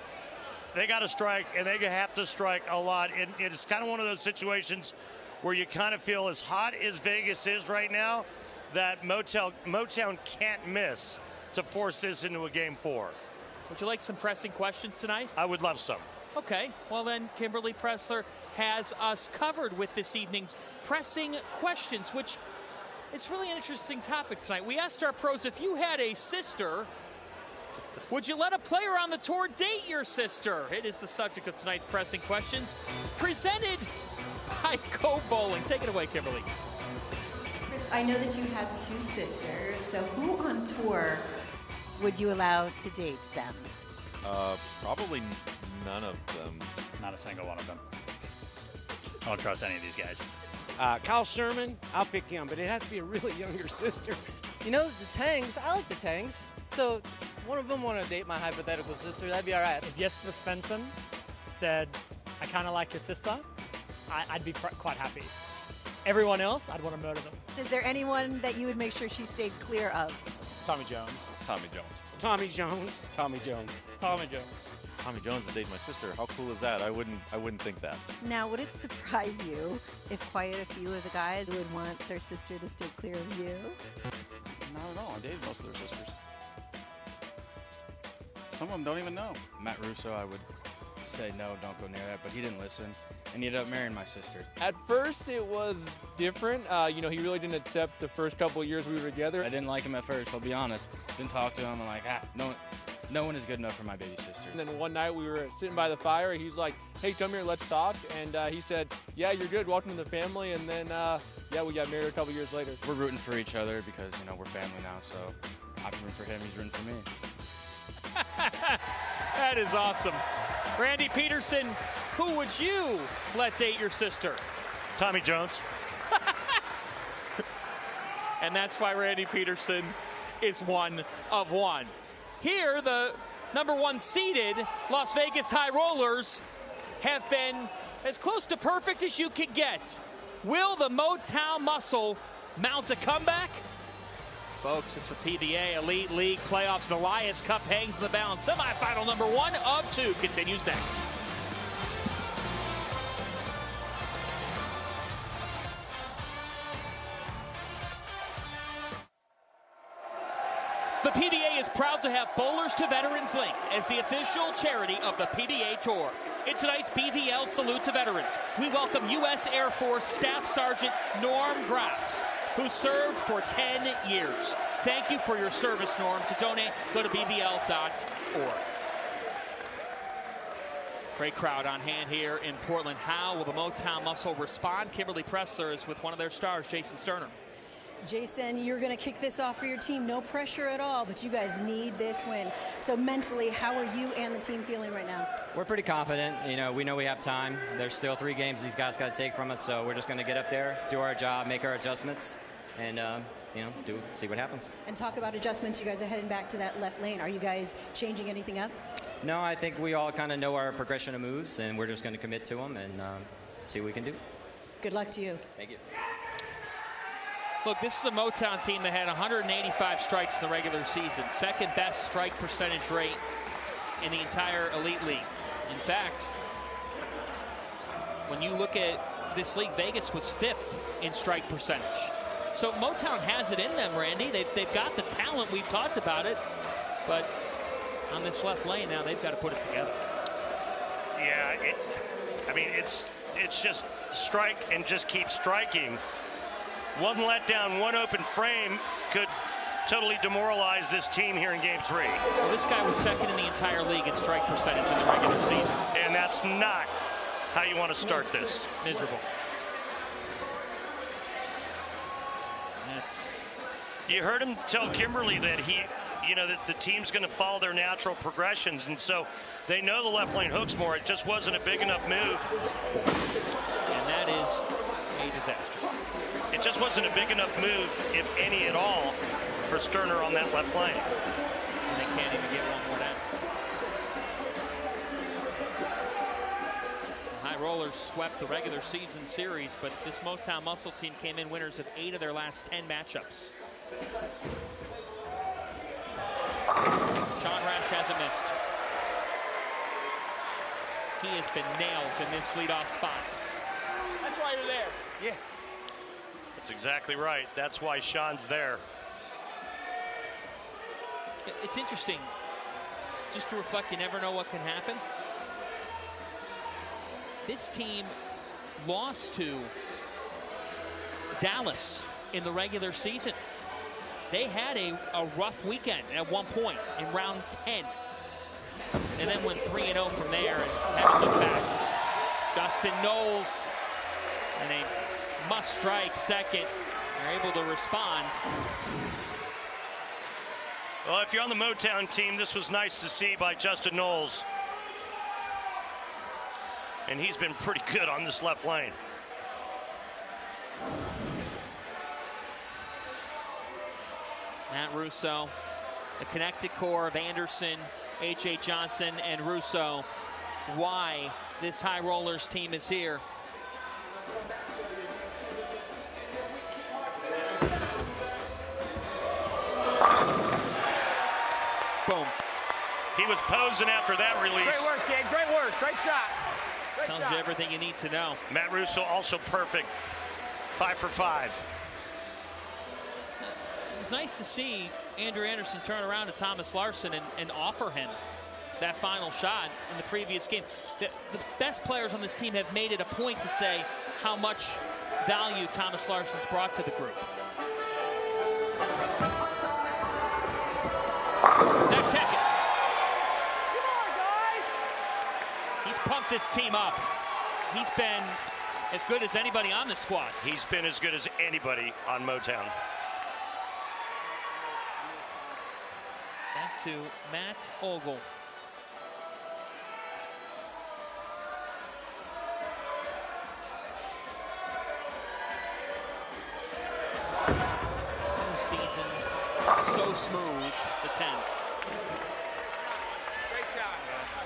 they got to strike, and they have to strike a lot. And it's kind of one of those situations where you kind of feel, as hot as Vegas is right now, that Motown can't miss to force this into a Game 4. Would you like some pressing questions tonight? I would love some. Okay, well then, Kimberly Pressler has us covered with this evening's pressing questions, which is really an interesting topic tonight. We asked our pros, if you had a sister, would you let a player on the tour date your sister? It is the subject of tonight's pressing questions, presented by Go Bowling. Take it away, Kimberly. Chris, I know that you have 2 sisters, so who on tour would you allow to date them? Probably none of them. Not a single one of them. I don't trust any of these guys. Kyle Sherman, I'll pick him, but it has to be a really younger sister. You know, the Tangs, I like the Tangs. So one of them want to date my hypothetical sister, that'd be all right. If Jesper Svensson said, I kind of like your sister, I'd be quite happy. Everyone else, I'd want to murder them. Is there anyone that you would make sure she stayed clear of? Tommy Jones. Tommy Jones. Tommy Jones. Tommy Jones. Tommy Jones. Tommy Jones is dating my sister. How cool is that? I wouldn't think that. Now, would it surprise you if quite a few of the guys would want their sister to stay clear of you? Not at all. I dated most of their sisters. Some of them don't even know. Matt Russo, I would say no, don't go near that, but he didn't listen, and he ended up marrying my sister. At first, it was different. He really didn't accept the first couple of years we were together. I didn't like him at first, I'll be honest. Didn't talk to him. I'm like, no one is good enough for my baby sister. And then one night we were sitting by the fire. He's like, hey, come here, let's talk. And he said, yeah, you're good. Welcome to the family. And then, we got married a couple years later. We're rooting for each other because, we're family now. So I'm rooting for him. He's rooting for me. That is awesome. Randy Pedersen, who would you let date your sister? Tommy Jones. And that's why Randy Pedersen is one of one. Here, the number 1 seeded Las Vegas High Rollers have been as close to perfect as you could get. Will the Motown Muscle mount a comeback? Folks, it's the PBA Elite League Playoffs. The Elias Cup hangs in the balance. Semifinal number 1 of 2 continues next. The PBA is proud to have Bowlers to Veterans Link as the official charity of the PBA Tour. In tonight's BVL Salute to Veterans, we welcome U.S. Air Force Staff Sergeant Norm Grass, who served for 10 years. Thank you for your service, Norm. To donate, go to bvl.org. Great crowd on hand here in Portland. How will the Motown Muscle respond? Kimberly Pressler is with one of their stars, Jason Sterner. Jason, you're going to kick this off for your team. No pressure at all, but you guys need this win. So mentally, how are you and the team feeling right now? We're pretty confident. We know we have time. There's still 3 games these guys got to take from us, so we're just going to get up there, do our job, make our adjustments, and see what happens. And talk about adjustments. You guys are heading back to that left lane. Are you guys changing anything up? No, I think we all kind of know our progression of moves, and we're just going to commit to them and see what we can do. Good luck to you. Thank you. Look, this is a Motown team that had 185 strikes in the regular season. Second best strike percentage rate in the entire Elite League. In fact, when you look at this league, Vegas was 5th in strike percentage. So Motown has it in them, Randy. They've got the talent. We've talked about it. But on this left lane now, they've got to put it together. Yeah, it's just strike and just keep striking. One letdown, one open frame could totally demoralize this team here in Game 3. Well, this guy was 2nd in the entire league in strike percentage in the regular season. And that's not how you want to start this. Miserable. You heard him tell Kimberly that that the team's going to follow their natural progressions, and so they know the left lane hooks more. It just wasn't a big enough move. And that is a disaster. It just wasn't a big enough move, if any at all, for Sterner on that left lane. And they can't even get one more down. The High Rollers swept the regular season series, but this Motown Muscle team came in winners of 8 of their last 10 matchups. Sean Rash hasn't missed. He has been nails in this leadoff spot. That's why you're there. Yeah. That's exactly right. That's why Sean's there. It's interesting. Just to reflect, you never know what can happen. This team lost to Dallas in the regular season. They had a rough weekend at one point in round 10. And then went 3-0 from there and haven't looked back. Justin Knowles and a must-strike second. They're able to respond. Well, if you're on the Motown team, this was nice to see by Justin Knowles. And he's been pretty good on this left lane. Matt Russo, the connected core of Anderson, H.A. Johnson, and Russo. Why this High Rollers team is here. was posing after that release. Great work, kid. Great work. Great shot. Great Tells shot. you everything you need to know. Matt Russo also perfect. 5 for 5. It was nice to see Andrew Anderson turn around to Thomas Larson and offer him that final shot in the previous game. The best players on this team have made it a point to say how much value Thomas Larson's brought to the group. Take it. He's pumped this team up. He's been as good as anybody on this squad. He's been as good as anybody on Motown. Back to Matt Ogle. So seasoned, so smooth, the 10. Great shot.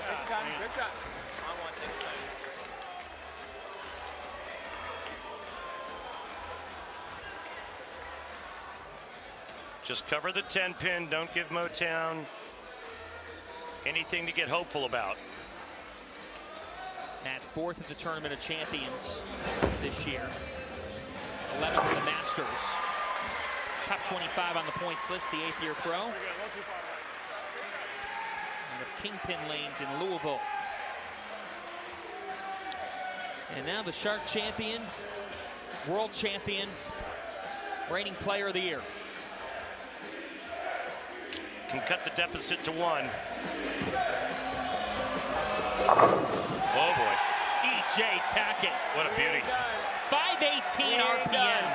Good shot. Good shot. I want to take a second. Just cover the 10 pin. Don't give Motown anything to get hopeful about. At 4th at the Tournament of Champions this year. 11th at the Masters. Top 25 on the points list, the 8th-year pro. And of Kingpin Lanes in Louisville. And now the Shark champion, world champion, reigning player of the year. Can cut the deficit to 1. Oh boy. E.J. Tackett. What a beauty. 518 RPM.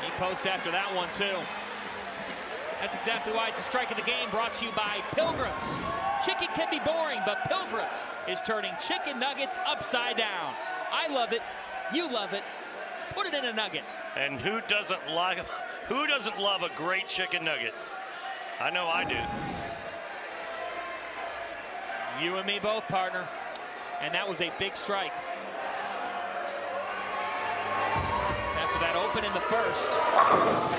He posted after that one too. That's exactly why it's a strike of the game, brought to you by Pilgrims. Chicken can be boring, but Pilgrims is turning chicken nuggets upside down. I love it. You love it. Put it in a nugget. And who doesn't love a great chicken nugget? I know I do. You and me both, partner. And that was a big strike. After that open in the first,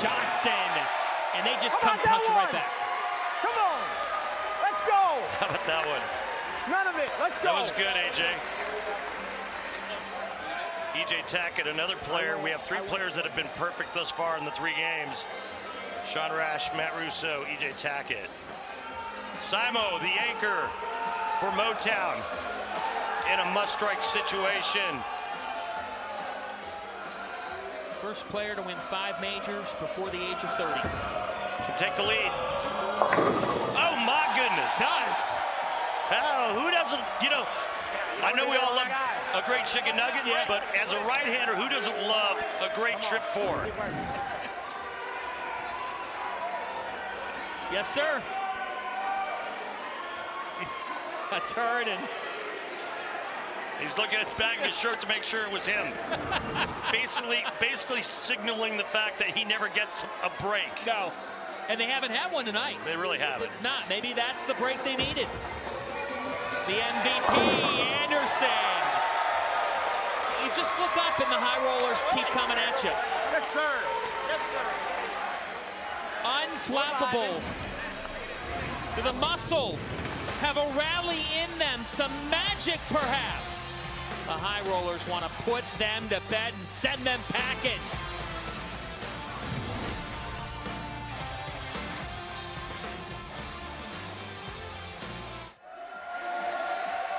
Johnson, and they just come punching right back. Come on. Let's go. How about that one? None of it. Let's go. That was good, AJ. E.J. Tackett, another player. We have 3 players that have been perfect thus far in the 3 games. Sean Rash, Matt Russo, E.J. Tackett. Simo, the anchor for Motown in a must-strike situation. First player to win 5 majors before the age of 30. Can take the lead. Oh, my goodness. Does. Oh, who doesn't, I know we all love a great chicken nugget, but as a right-hander, who doesn't love a great trip 4? Yes, sir. A turn, and he's looking at the back of his shirt to make sure it was him. basically signaling the fact that he never gets a break. No, and they haven't had one tonight. They really haven't. Not. Maybe that's the break they needed. The MVP, Anderson. You just look up and the high rollers keep coming at you. Yes, sir. Yes, sir. Unflappable. The muscle have a rally in them, some magic perhaps. The high rollers want to put them to bed and send them packing.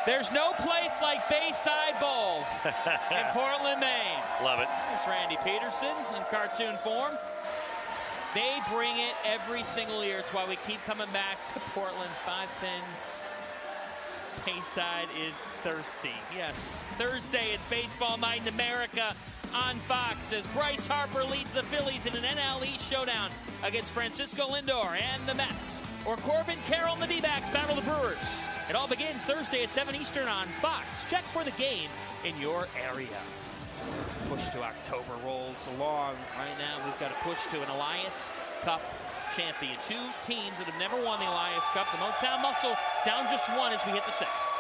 There's no place like Bayside Bowl in Portland, Maine. Love it. There's Randy Pedersen in cartoon form. They bring it every single year. It's why we keep coming back to Portland. 5-pin. Bayside is thirsty. Yes, Thursday it's baseball night in America on Fox as Bryce Harper leads the Phillies in an NL East showdown against Francisco Lindor and the Mets. Or Corbin Carroll and the D-backs battle the Brewers. It all begins Thursday at 7 Eastern on Fox. Check for the game in your area. As the push to October rolls along. Right now, we've got a push to an Alliance Cup champion. 2 teams that have never won the Alliance Cup. The Motown Muscle down just 1 as we hit the 6th.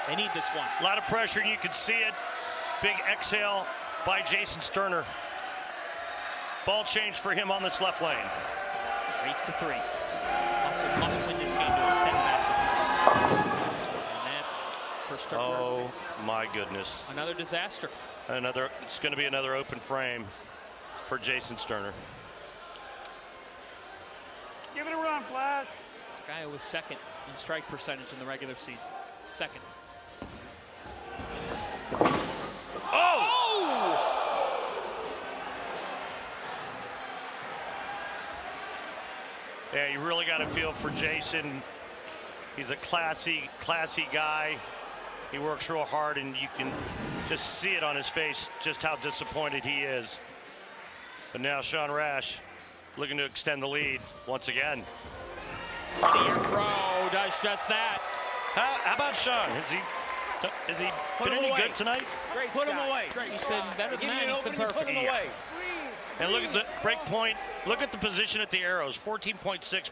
They need this one. A lot of pressure, and you can see it. Big exhale by Jason Sterner. Ball change for him on this left lane. Race to 3. Muscle must win this this game to extend matchup. And that's for Sterner. Oh my goodness. Another disaster. It's going to be another open frame for Jason Sterner. Give it a run, Flash. This guy who was second in strike percentage in the regular season. Second. Oh! Yeah, you really got to feel for Jason. He's a classy guy. He works real hard, and you can just see it on his face just how disappointed he is. But now Sean Rash looking to extend the lead once again. The air pro does just that. How about Sean? Has he been any good tonight? Great Put him shot. away. He's been better than Give me that. an He's been opening, you perfect. put him away. And look at the break point. Look at the position at the arrows. 14.6,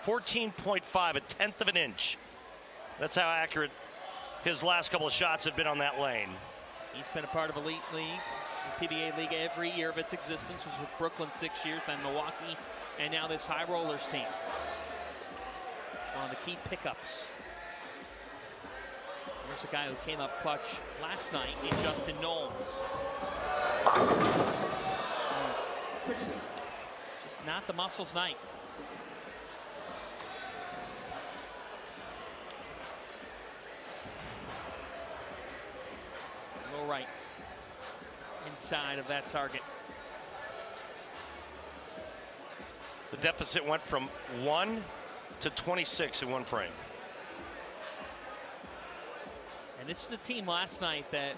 14.5, a tenth of an inch. That's how accurate his last couple of shots have been on that lane. He's been a part of Elite League, the PBA League every year of its existence. Was with Brooklyn 6 years, then Milwaukee, and now this High Rollers team. One of the key pickups. There's a guy who came up clutch last night in Justin Knowles. Just not the muscles night. Low right. Inside of that target. The deficit went from 1 to 26 in one frame. And this is a team last night that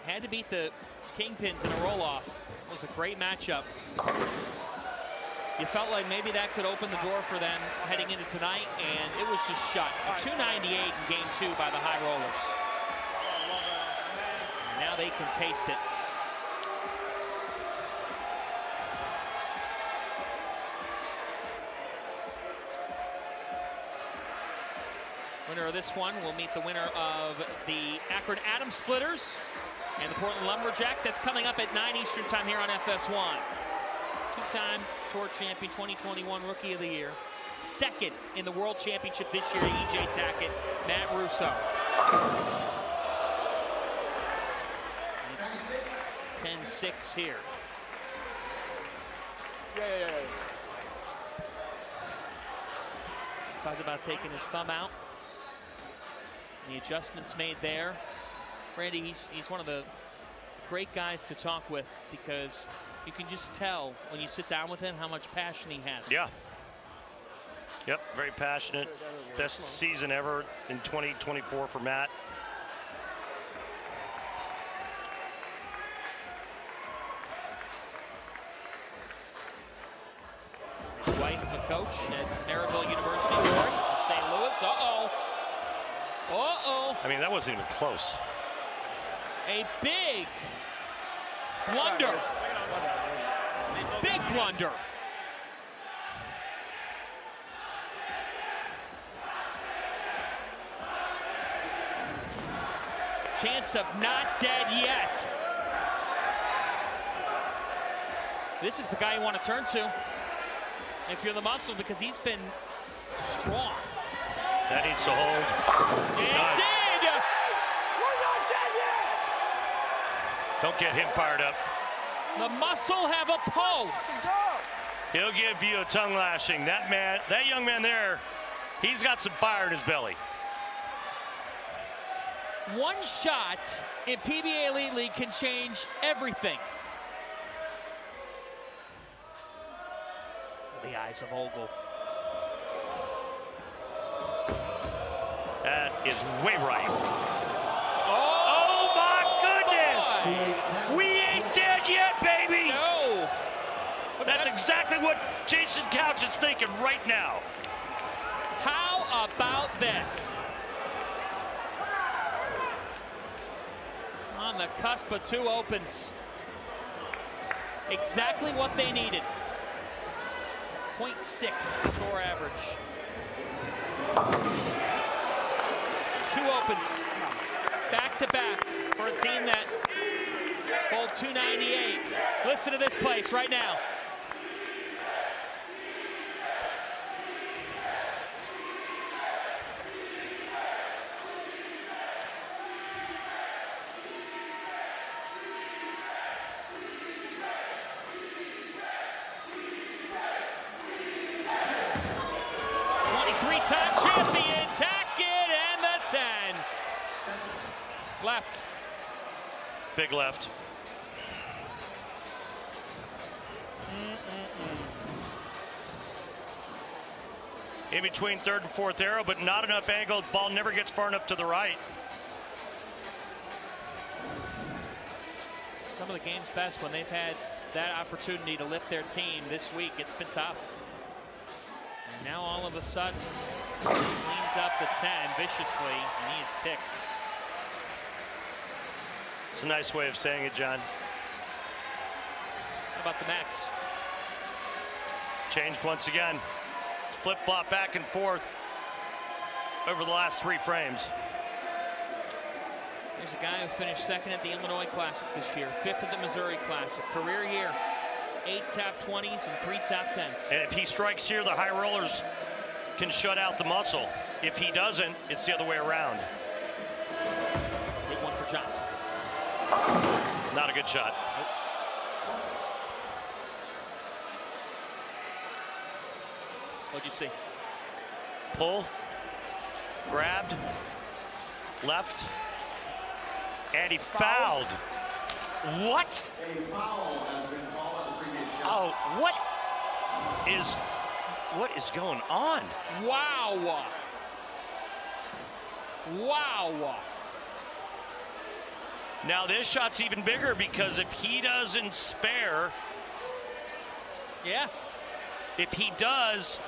had to beat the Kingpins in a roll-off. It was a great matchup. You felt like maybe that could open the door for them heading into tonight, and it was just shut. 298 in game 2 by the High Rollers. And now they can taste it. Winner of this one will meet the winner of the Akron Atom Splitters and the Portland Lumberjacks. That's coming up at 9 Eastern time here on FS1. Two-time Tour champion, 2021 Rookie of the Year. Second in the World Championship this year, E.J. Tackett, Matt Russo. It's 10-6 here. Yeah. Talked about taking his thumb out. The adjustments made there. Randy, he's one of the great guys to talk with because you can just tell when you sit down with him how much passion he has. Yeah. Yep, very passionate. Best season ever in 2024 for Matt. His wife, a coach at Maryville University, New York, St. Louis. Uh-oh. I mean, that wasn't even close. A big blunder. Big blunder. Chance of not dead yet. This is the guy you want to turn to if you're the muscle, because he's been strong. That needs to hold. It Nice. did! We're not dead yet! Don't get him fired up. The muscle have a pulse. He'll give you a tongue lashing. That young man there, he's got some fire in his belly. One shot in PBA Elite League can change everything. The eyes of Ogle. That is way right. Oh my goodness! We ain't dead yet, baby! No! That's exactly what Jason Couch is thinking right now. How about this? On the cusp of 2 opens. Exactly what they needed. 0.6, the tour average. 2 opens, back to back for a team that hold 298. Listen to this place right now. Big left. In between third and fourth arrow, but not enough angle. Ball never gets far enough to the right. Some of the game's best when they've had that opportunity to lift their team. This week, it's been tough. And now all of a sudden, leans up to 10 viciously, and he is ticked. It's a nice way of saying it, John. How about the Max? Changed once again. Flip-flop back and forth over the last 3 frames. There's a guy who finished second at the Illinois Classic this year, 5th at the Missouri Classic, career year. 8 top 20s and 3 top 10s. And if he strikes here, the high rollers can shut out the muscle. If he doesn't, it's the other way around. Big one for Johnson. Not a good shot. What'd you see? Pull, grabbed, left, and he fouled. What? A foul has been called on the previous shot. Oh, what is going on? Wow. Wow. Now this shot's even bigger because if he doesn't spare, yeah. If he does,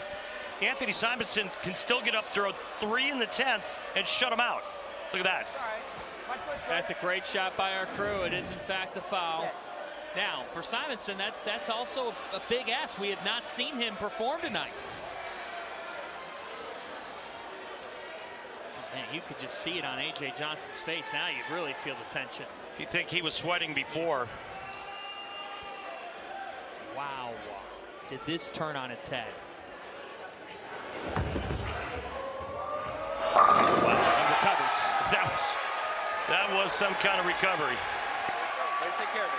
Anthony Simonson can still get up, throw 3 in the 10th, and shut him out. Look at that. That's a great shot by our crew. It is, in fact, a foul. Now, for Simonson, that's also a big ask. We have not seen him perform tonight. Man, you could just see it on A.J. Johnson's face. Now you really feel the tension. You think he was sweating before. Wow. Did this turn on its head? Wow, he recovers. That was some kind of recovery. Take care of it.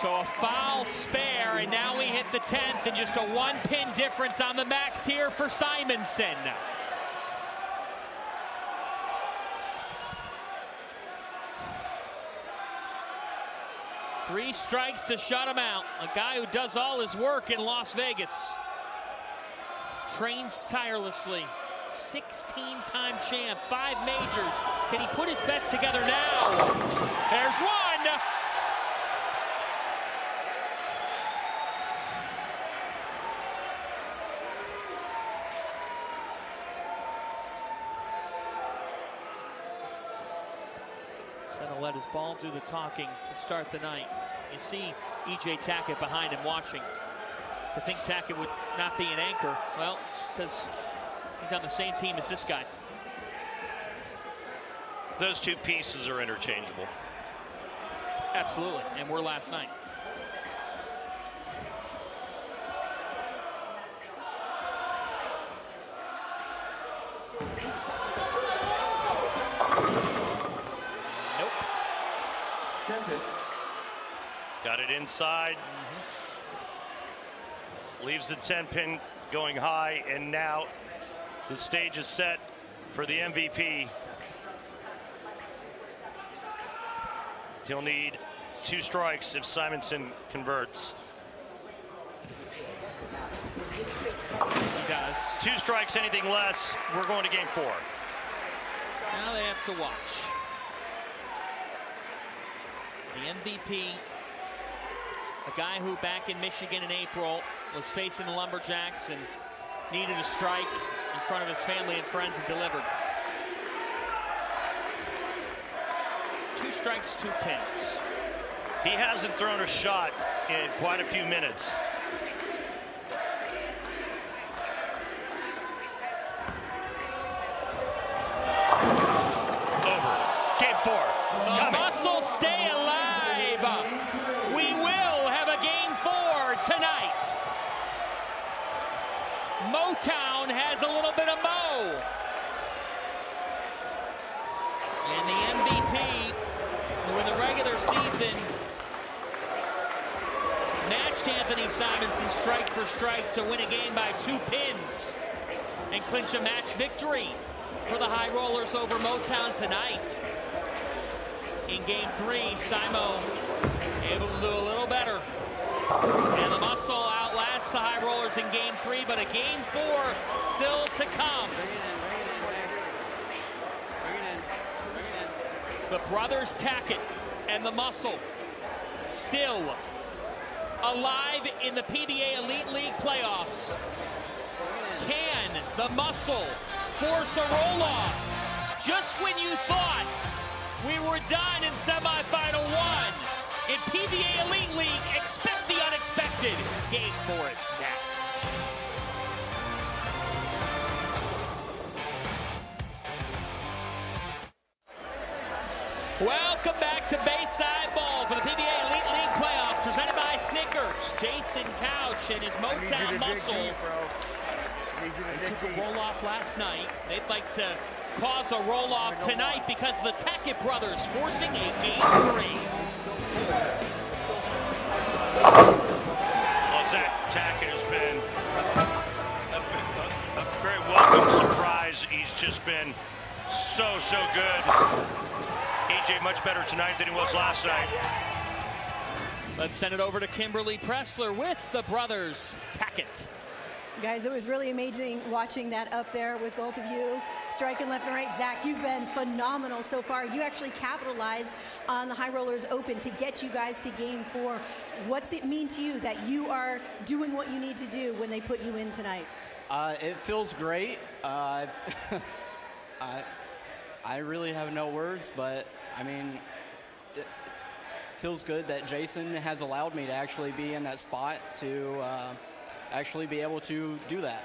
So a foul spare, and now we hit the 10th, and just a 1-pin difference on the max here for Simonson. Three strikes to shut him out. A guy who does all his work in Las Vegas. Trains tirelessly. 16-time champ, 5 majors. Can he put his best together now? There's one. Instead of let his ball do the talking to start the night. You see E.J. Tackett behind him watching. To think Tackett would not be an anchor, well, it's because he's on the same team as this guy. Those two pieces are interchangeable. Absolutely, and were last night. Nope. Got it inside. Leaves the 10-pin going high, and now the stage is set for the MVP. He'll need 2 strikes if Simonson converts. He does. 2 strikes, anything less, we're going to game 4. Now they have to watch. The MVP, a guy who back in Michigan in April was facing the Lumberjacks and needed a strike in front of his family and friends and delivered. 2 strikes, 2 pins. He hasn't thrown a shot in quite a few minutes. Over. Game 4. The muscles stay alive. We will have a game 4 tonight. Motown has a little bit of mo. And the MVP, who in the regular season matched Anthony Simonson strike for strike to win a game by 2 pins and clinch a match victory for the High Rollers over Motown tonight. in game 3. Simo able to do a little better. And the Muscle outlasts the High Rollers in game 3, but a game 4 still to come. The brothers Tackett and the Muscle still alive in the PBA Elite League playoffs. Can the Muscle force a roll-off? Just when you thought we were done in semifinal 1, in PBA Elite League, expect the unexpected. Game 4 is next. Welcome back to Bayside Ball for the PBA Elite League playoffs, presented by Snickers. Jason Couch and his Motown Muscle. They took a roll-off last night. They'd like to cause a roll-off tonight because the Tackett brothers forcing a game 3. Well, Zach Tackett has been a very welcome surprise. He's just been so good. EJ much better tonight than he was last night. Let's send it over to Kimberly Pressler with the brothers Tackett. Guys, it was really amazing watching that up there with both of you striking left and right. Zach, you've been phenomenal so far. You actually capitalized on the High Rollers Open to get you guys to game 4. What's it mean to you that you are doing what you need to do when they put you in tonight? It feels great. I really have no words, but I mean, it feels good that Jason has allowed me to actually be in that spot to actually be able to do that.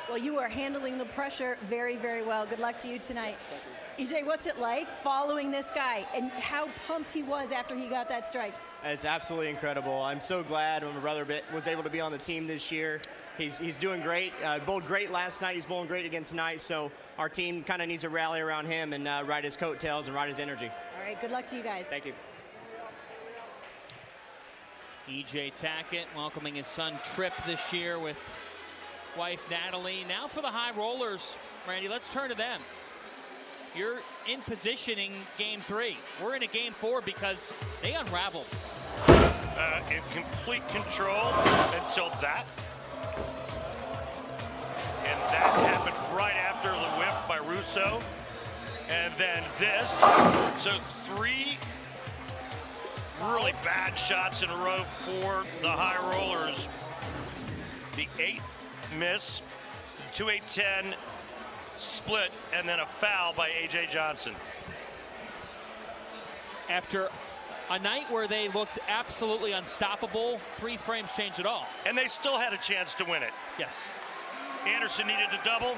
Well, you are handling the pressure very, very well. Good luck to you tonight. EJ, what's it like following this guy and how pumped he was after he got that strike? It's absolutely incredible. I'm so glad when my brother was able to be on the team this year. He's doing great. Bowled great last night. He's bowling great again tonight. So our team kind of needs to rally around him and ride his coattails and ride his energy. All right, good luck to you guys. Thank you. EJ Tackett welcoming his son Trip this year with wife Natalie. Now for the High Rollers, Randy, let's turn to them. You're in positioning game 3. We're in a game 4 because they unraveled. In complete control until that. And that happened right after the whip by Russo. And then this. So 3 really bad shots in a row for the High Rollers. The 8 miss, 2-8-10 split, and then a foul by A.J. Johnson. After a night where they looked absolutely unstoppable, 3 frames changed it all. And they still had a chance to win it. Yes. Anderson needed to double.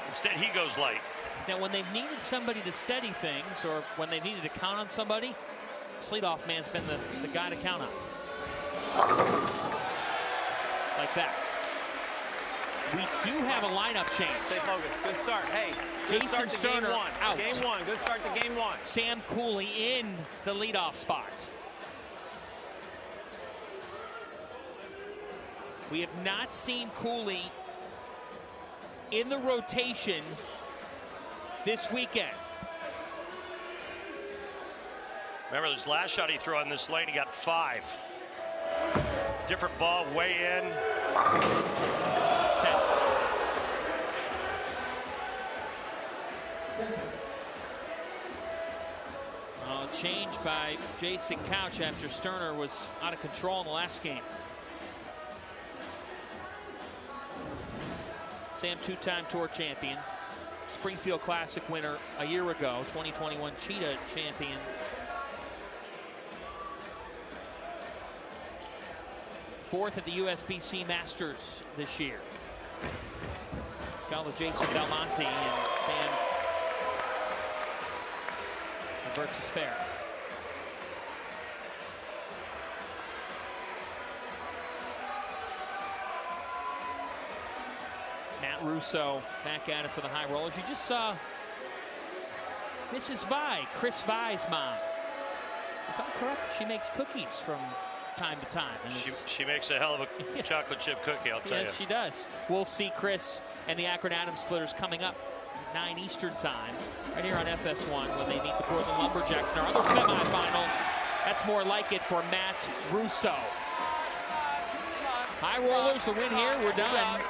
Instead, he goes light. Now, when they've needed somebody to steady things or when they needed to count on somebody, Sleetoff man's been the guy to count on. Like that. We do have a lineup change. Stay focused. Good start. Hey, Jason Sterner out. Game 1. Good start to game 1. Sam Cooley in the leadoff spot. We have not seen Cooley in the rotation this weekend. Remember, this last shot he threw on this lane, he got 5. Different ball, way in. 10. Change by Jason Couch after Sterner was out of control in the last game. Sam, 2-time tour champion, Springfield Classic winner a year ago, 2021 Cheetah champion. Fourth at the USBC Masters this year. Fellow Jason Belmonte and Sam reverts to spare. Matt Russo back at it for the High Rollers. You just saw Mrs. Vi, Chris Vi's mom. If I'm correct, she makes cookies from time to time. She makes a hell of a chocolate chip cookie, I'll tell you. Yes, she does. We'll see Chris and the Akron Adams Splitters coming up 9 Eastern time, right here on FS1 when they meet the Portland Lumberjacks in our other semifinal. That's more like it for Matt Russo. High Rollers, the win here, we're done.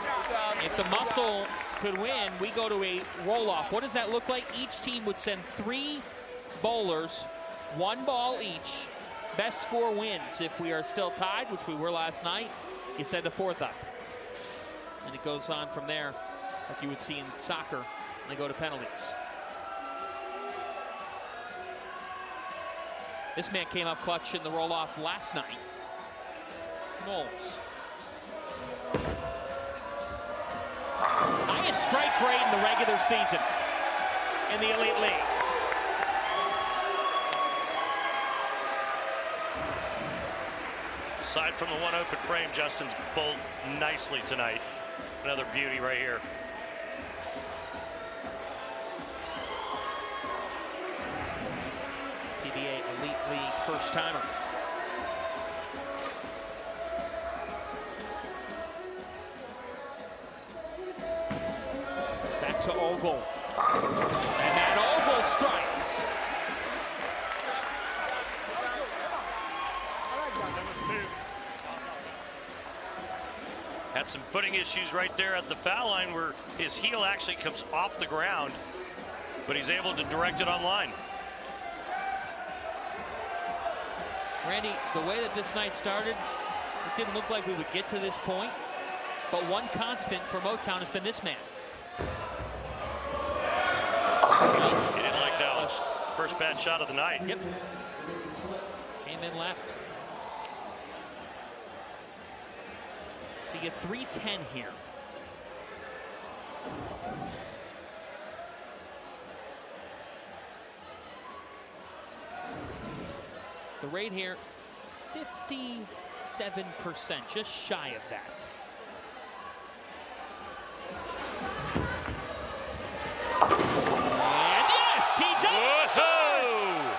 If the Muscle could win, we go to a roll-off. What does that look like? Each team would send 3 bowlers, 1 ball each. Best score wins. If we are still tied, which we were last night, you send a 4th up. And it goes on from there, like you would see in soccer, and they go to penalties. This man came up clutch in the roll-off last night. Knowles. Highest strike rate in the regular season in the Elite League. Aside from the one open frame, Justin's bowled nicely tonight. Another beauty right here. PBA Elite League first timer. Back to Ogle. And that Ogle strikes. Had some footing issues right there at the foul line where his heel actually comes off the ground, but he's able to direct it on line. Randy, the way that this night started, it didn't look like we would get to this point, but one constant for Motown has been this man. He didn't like that one. First bad shot of the night. Yep. Came in left. So you get 310 here. The rate here, 57%, just shy of that. And yes, he does it!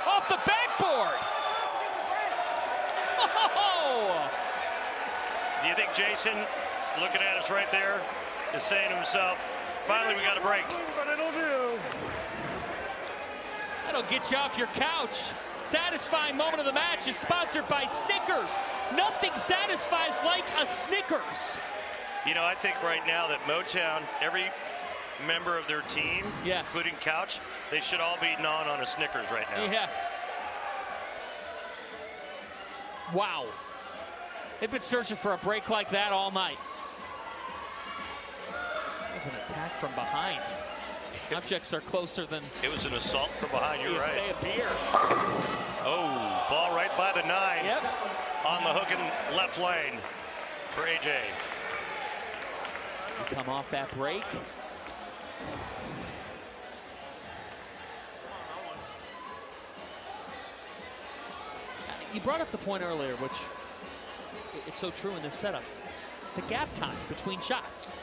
Off the backboard. Oh! Do you think Jason, looking at us right there, is saying to himself, finally we got a break? But it'll do. That'll get you off your couch. Satisfying moment of the match is sponsored by Snickers. Nothing satisfies like a Snickers. You know, I think right now that Motown, every member of their team, including Couch, they should all be gnawing on a Snickers right now. Yeah. Wow. They've been searching for a break like that all night. It was an attack from behind. Objects are closer than... It was an assault from behind, you're right. They appear. Oh, ball right by the 9. Yep. On the hook and left lane for AJ. You come off that break. You brought up the point earlier, which is so true in this setup. The gap time between shots.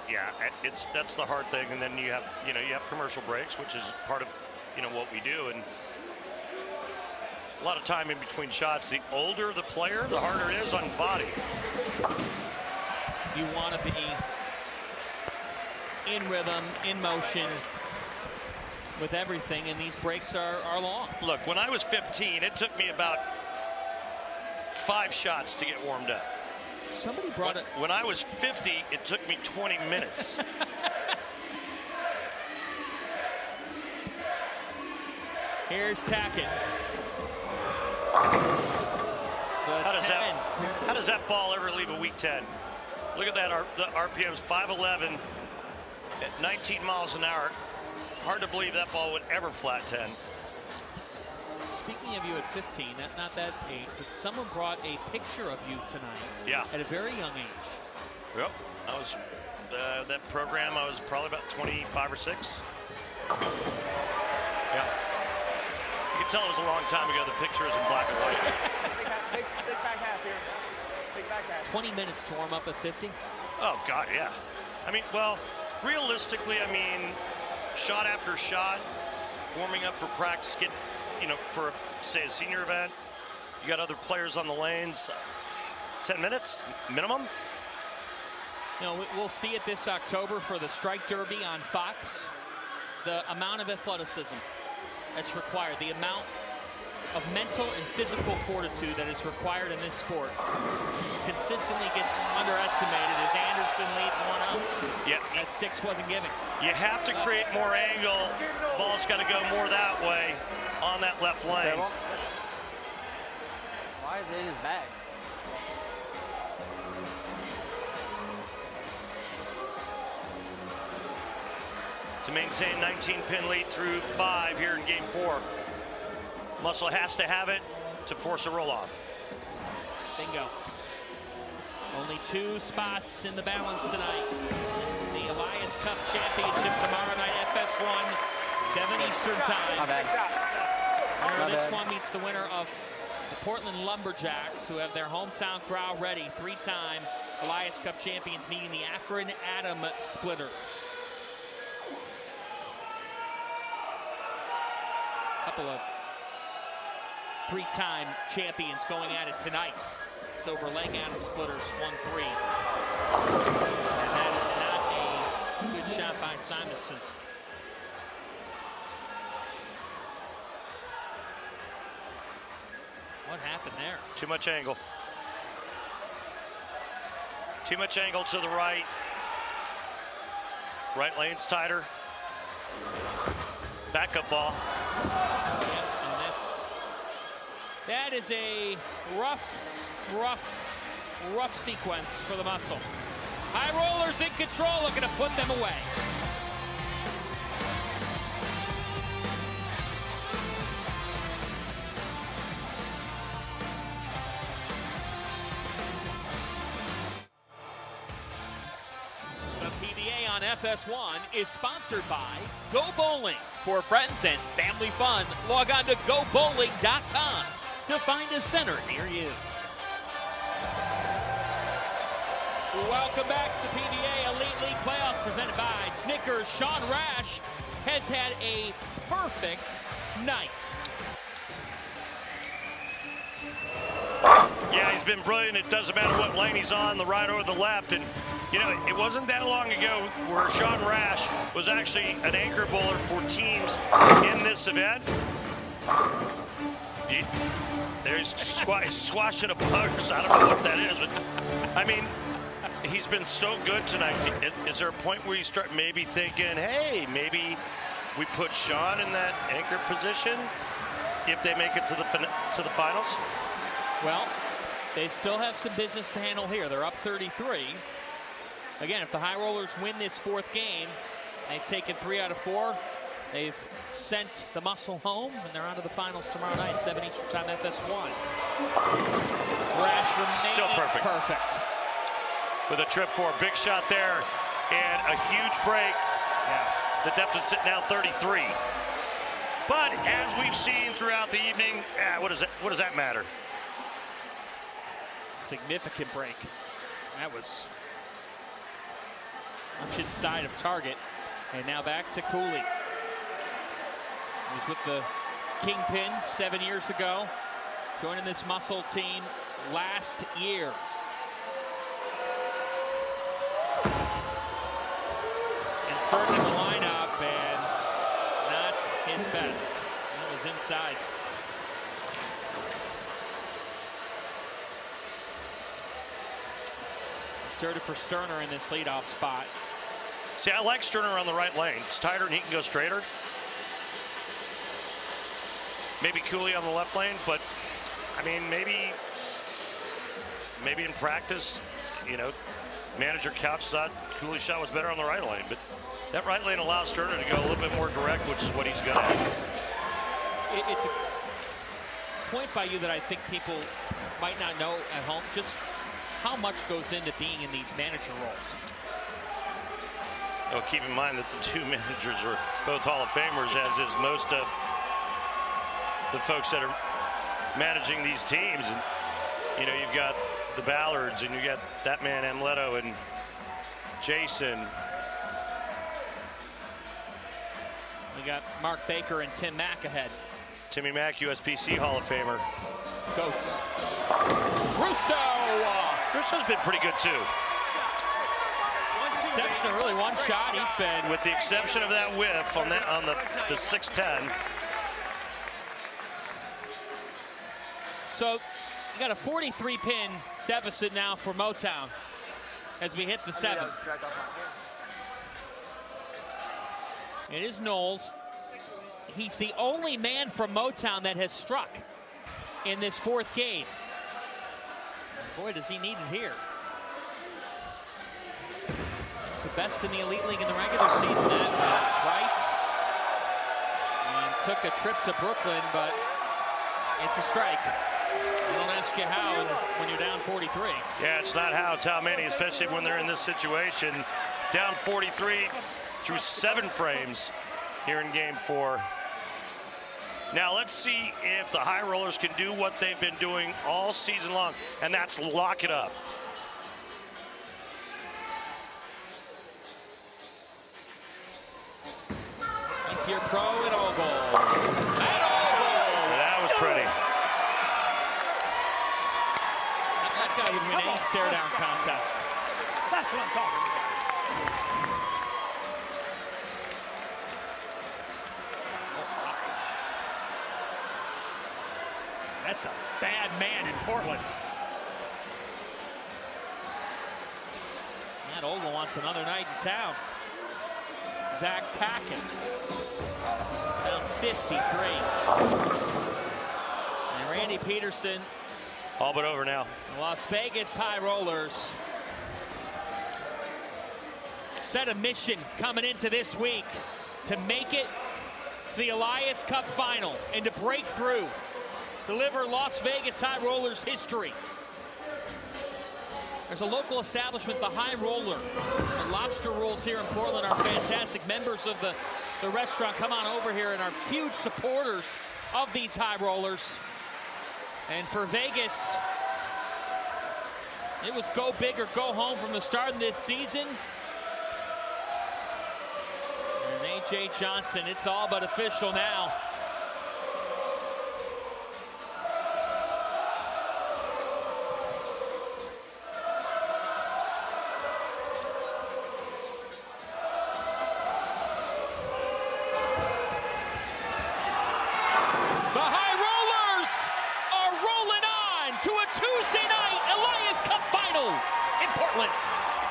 Yeah, that's the hard thing, and then you have commercial breaks, which is part of what we do, and a lot of time in between shots. The older the player, the harder it is on body. You want to be in rhythm, in motion, with everything, and these breaks are long. Look, when I was 15, it took me about 5 shots to get warmed up. Somebody brought it. When I was 50, it took me 20 minutes. Here's Tackett. How does that ball ever leave a weak 10? Look at that. The RPM's 511 at 19 miles an hour. Hard to believe that ball would ever flat 10. Speaking of you at 15, not that age, but someone brought a picture of you tonight. Yeah. At a very young age. Yep. I was that program. I was probably about 25 or 6. Yeah. You can tell it was a long time ago. The picture is in black and white. Big back half here. Big back half. 20 minutes to warm up at 50. Oh God, yeah. I mean, well, realistically, I mean, shot after shot, warming up for practice, for, say, a senior event, you got other players on the lanes, 10 minutes minimum. We'll see it this October for the Strike Derby on Fox. the amount of athleticism that's required, the amount of mental and physical fortitude that is required in this sport consistently gets underestimated as Anderson leads 1-0. Yeah. That 6 wasn't giving. You have to create more angle. Ball's got to go more that way on that left lane. Why is it in his bag? To maintain 19-pin lead through 5 here in game 4. Muscle has to have it to force a roll-off. Bingo. Only 2 spots in the balance tonight. In the Elias Cup Championship tomorrow night, FS1, 7 Eastern time. My bad. Winner of My this bad. one meets the winner of the Portland Lumberjacks, who have their hometown crowd ready. 3-time Elias Cup champions meeting the Akron Atom Splitters. Couple of 3-time champions going at it tonight. Silver Lake Atom Splitters 1-3. And that is not a good shot by Simonson. What happened there? Too much angle. Too much angle to the right. Right lane's tighter. Backup ball. That is a rough sequence for the Muscle. High Rollers in control, looking to put them away. The PBA on FS1 is sponsored by Go Bowling. For friends and family fun, log on to GoBowling.com to find a center near you. Welcome back to the PBA Elite League Playoff presented by Snickers. Sean Rash has had a perfect night. Yeah, he's been brilliant. It doesn't matter what lane he's on, the right or the left. And, you know, it wasn't that long ago where Sean Rash was actually an anchor bowler for teams in this event. There's squashing a buggers. I don't know what that is, but I mean, he's been so good tonight. Is there a point where you start maybe thinking, hey, maybe we put Sean in that anchor position if they make it to the finals? Well, they still have some business to handle here. They're up 33. Again, if the High Rollers win this 4th game, they've taken 3 out of 4. They've sent the Muscle home, and they're on to the finals tomorrow night, 7 Eastern time, FS1. Rash remains still perfect. With a trip for a big shot there and a huge break. Yeah. The deficit now 33. But as we've seen throughout the evening, what does that matter? Significant break. That was much inside of target. And now back to Cooley. He was with the Kingpins 7 years ago, joining this Muscle team last year. Inserted in the lineup and not his best. That was inside. Inserted for Sterner in this leadoff spot. See, I like Sterner on the right lane. It's tighter and he can go straighter. Maybe Cooley on the left lane, but I mean, maybe in practice, you know, manager Couch thought Cooley's shot was better on the right lane, but that right lane allows Sterner to go a little bit more direct, which is what he's good at. It's a point by you that I think people might not know at home, just how much goes into being in these manager roles. Well, keep in mind that the 2 managers are both Hall of Famers, as is most of the folks that are managing these teams. And, you know, you've got the Ballards, and you got that man Amleto and Jason. We got Mark Baker and Tim Mack ahead. Timmy Mack, USPC Hall of Famer. Goats. Russo! Russo's been pretty good too. exception of really one shot, he's been. With the exception of that whiff on the 6'10". So you got a 43-pin deficit now for Motown as we hit the 7th. It is Knowles. He's the only man from Motown that has struck in this 4th game. Boy, does he need it here. He's the best in the Elite League in the regular season at right. And took a trip to Brooklyn, but it's a strike. I don't ask you how when you're down 43. Yeah, it's not how, it's how many, especially when they're in this situation. Down 43 through 7 frames here in game 4. Now let's see if the High Rollers can do what they've been doing all season long, and that's lock it up. If you're pro at Oval. That was pretty. That guy would win any stare down contest. That's what I'm talking about. That's a bad man in Portland. Matt Ogle wants another night in town. Zach Tacken. Down 53. And Randy Pedersen. All but over now. Las Vegas High Rollers set a mission coming into this week to make it to the Elias Cup final and to break through. Deliver Las Vegas High Rollers history. There's a local establishment, the High Roller. The lobster rolls here in Portland are fantastic. Members of the restaurant come on over here and are huge supporters of these High Rollers. And for Vegas, it was go big or go home from the start of this season. And A.J. Johnson, it's all but official now.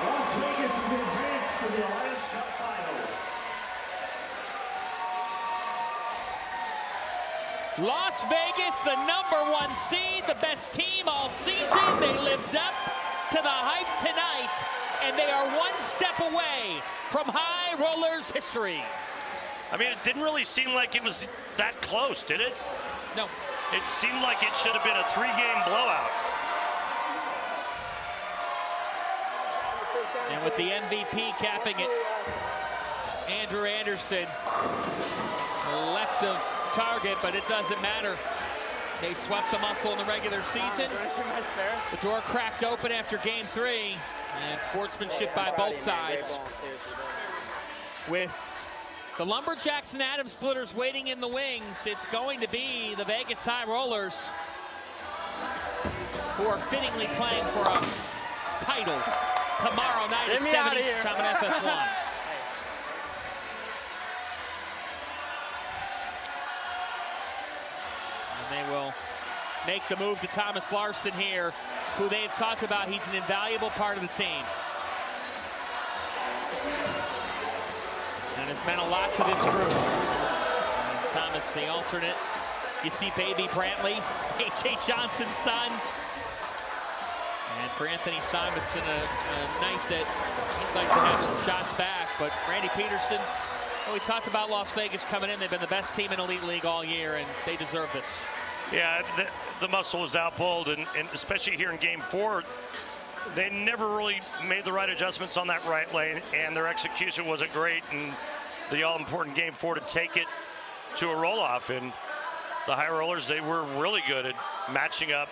Las Vegas is advanced to the Elias Cup Finals. Las Vegas, the #1 seed, the best team all season. They lived up to the hype tonight, and they are one step away from High Rollers history. I mean, it didn't really seem like it was that close, did it? No. It seemed like it should have been a 3-game blowout. And with the MVP capping it, Andrew Anderson, left of target, but it doesn't matter. They swept the Muscle in the regular season. The door cracked open after game 3, and sportsmanship by both sides. With the Lumberjacks and Atom Splitters waiting in the wings, it's going to be the Vegas High Rollers who are fittingly playing for a title tomorrow night at 7 Eastern Time on FS1. And they will make the move to Thomas Larson here, who they've talked about. He's an invaluable part of the team. And has meant a lot to this group. And Thomas, the alternate. You see baby Brantley, A.J. Johnson's son. And for Anthony Simonson, a night that he'd like to have some shots back. But Randy Pedersen, well, we talked about Las Vegas coming in. They've been the best team in Elite League all year, and they deserve this. Yeah, the Muscle was outpulled, and especially here in game 4, they never really made the right adjustments on that right lane, and their execution wasn't great in the all-important game 4 to take it to a roll-off. And the High Rollers, they were really good at matching up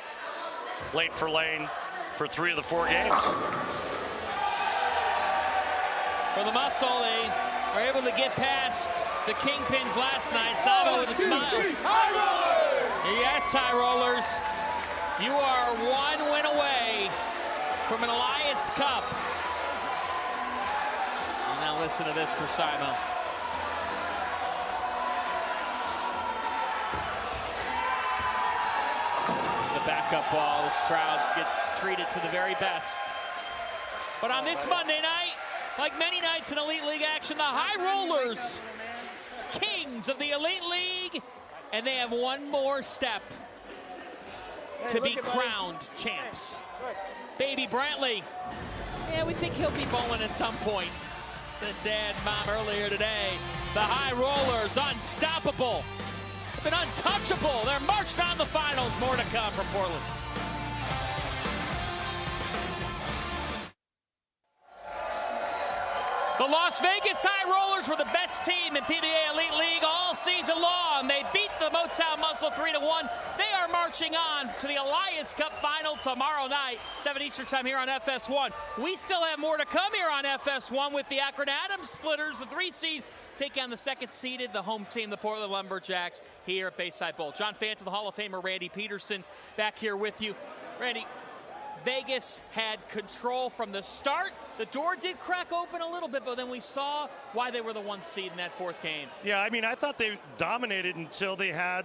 lane for lane for 3 of the 4 games. For the Muscle, they are able to get past the Kingpins last night. Sabo with a smile. High Rollers! Yes, High Rollers. You are 1 win away from an Elias Cup. Now listen to this for Simo. The backup ball. This crowd gets treated to the very best. But on this Monday night, like many nights in Elite League action, the High Rollers, kings of the Elite League, and they have one more step to be crowned champs. Baby Brantley, yeah, we think he'll be bowling at some point. The dad mom earlier today. The High Rollers, unstoppable. Been untouchable. They're marched on the finals. More to come from Portland. The Las Vegas High Rollers were the best team in PBA Elite League all season long. They beat the Motown Muscle 3-1. They are marching on to the Elias Cup final tomorrow night, 7 Eastern time here on FS1. We still have more to come here on FS1 with the Akron Adams Splitters, the 3 seed, take on the 2nd seeded, the home team, the Portland Lumberjacks, here at Bayside Bowl. John Fanta, the Hall of Famer Randy Pedersen, back here with you. Randy, Vegas had control from the start. The door did crack open a little bit, but then we saw why they were the 1 seed in that 4th game. Yeah, I mean, I thought they dominated until they had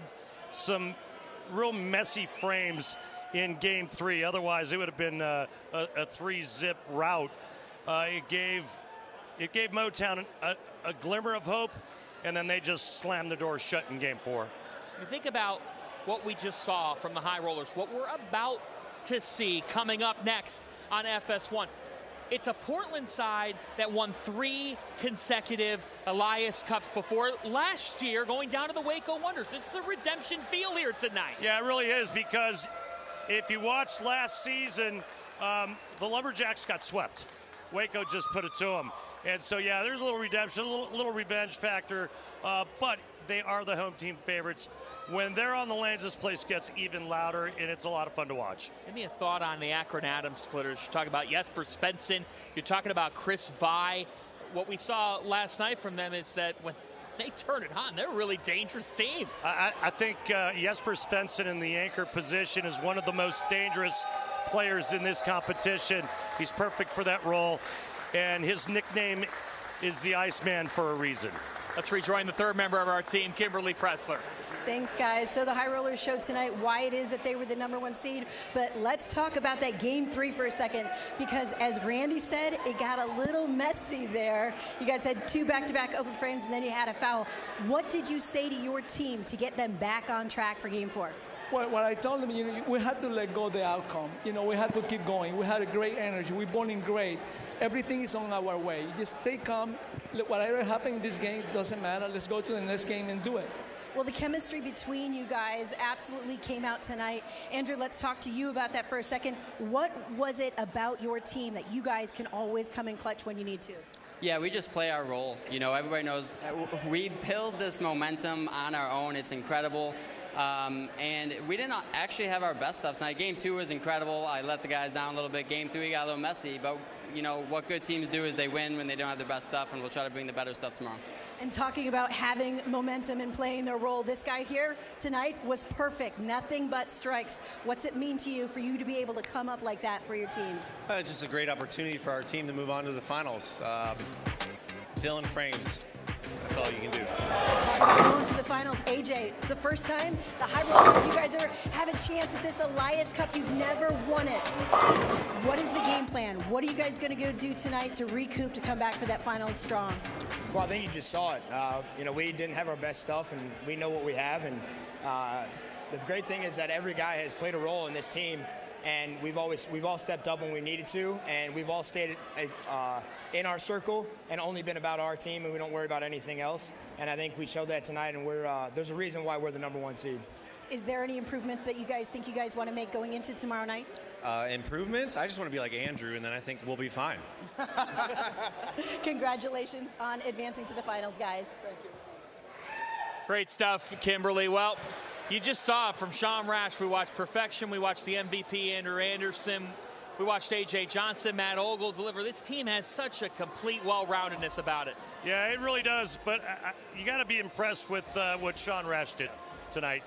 some real messy frames in game 3. Otherwise, it would have been a 3-zip rout. It gave Motown a glimmer of hope, and then they just slammed the door shut in game 4. You think about what we just saw from the High Rollers, what we're about to see coming up next on FS1. It's a Portland side that won 3 consecutive Elias Cups before last year, going down to the Waco Wonders. This is a redemption feel here tonight. Yeah, it really is, because if you watched last season, the Lumberjacks got swept. Waco just put it to them. And so, yeah, there's a little redemption, a little revenge factor, but they are the home team favorites. When they're on the lanes, this place gets even louder, and it's a lot of fun to watch. Give me a thought on the Akron Adams Splitters. You're talking about Jesper Svensson. You're talking about Chris Vi. What we saw last night from them is that when they turn it on, they're a really dangerous team. I think Jesper Svensson in the anchor position is one of the most dangerous players in this competition. He's perfect for that role, and his nickname is the Iceman for a reason. Let's rejoin the 3rd member of our team, Kimberly Pressler. Thanks, guys. So the High Rollers showed tonight why it is that they were the #1 seed. But let's talk about that game 3 for a second, because as Randy said, it got a little messy there. You guys had 2 back-to-back open frames, and then you had a foul. What did you say to your team to get them back on track for game 4? Well, what I told them, we had to let go of the outcome. We had to keep going. We had a great energy. We're bowling great. Everything is on our way. Just stay calm. Whatever happened in this game doesn't matter. Let's go to the next game and do it. Well, the chemistry between you guys absolutely came out tonight. Andrew, let's talk to you about that for a second. What was it about your team that you guys can always come in clutch when you need to? Yeah, we just play our role. Everybody knows we build this momentum on our own. It's incredible. And we didn't actually have our best stuff tonight. Game 2 was incredible. I let the guys down a little bit. Game 3 got a little messy. But, what good teams do is they win when they don't have their best stuff, and we'll try to bring the better stuff tomorrow. And talking about having momentum and playing their role, this guy here tonight was perfect. Nothing but strikes. What's it mean to you for you to be able to come up like that for your team? It's just a great opportunity for our team to move on to the finals. Fill in frames. That's all you can do. Talk about going to the finals. AJ, it's the first time the High Rollers, you guys have a chance at this Elias Cup. You've never won it. What is the game plan? What are you guys going to go do tonight to recoup, to come back for that finals strong? Well, I think you just saw it. We didn't have our best stuff, and we know what we have. And the great thing is that every guy has played a role in this team, and we've all stepped up when we needed to, and we've all stayed in our circle and only been about our team, and we don't worry about anything else. And I think we showed that tonight, and there's a reason why we're the #1 seed. Is there any improvements that you guys think you guys want to make going into tomorrow night? Improvements? I just want to be like Andrew, and then I think we'll be fine. Congratulations on advancing to the finals, guys. Thank you. Great stuff, Kimberly. Well, you just saw from Sean Rash. We watched perfection. We watched the MVP, Andrew Anderson. We watched A.J. Johnson, Matt Ogle deliver. This team has such a complete well-roundedness about it. Yeah, it really does. But you got to be impressed with what Sean Rash did tonight.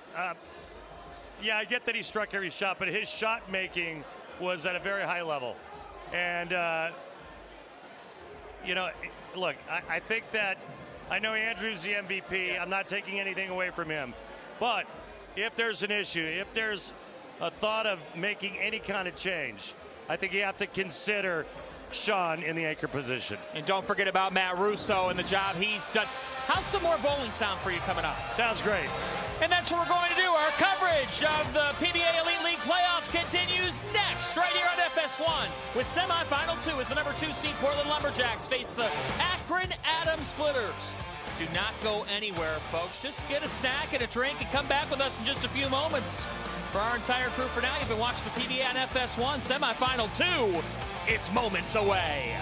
Yeah, I get that he struck every shot, but his shot making was at a very high level. And, you know, look, I think that I know Andrew's the MVP. I'm not taking anything away from him. But if there's an issue, if there's a thought of making any kind of change, I think you have to consider Sean in the anchor position. And don't forget about Matt Russo and the job he's done. How's some more bowling sound for you coming up? Sounds great. And that's what we're going to do. Our coverage of the PBA Elite League playoffs continues next, right here on FS1, with semifinal 2 as the number 2 seed Portland Lumberjacks face the Akron Atom Splitters. Do not go anywhere, folks. Just get a snack and a drink and come back with us in just a few moments. For our entire crew for now, you've been watching the PBA on FS1 semifinal 2. It's moments away.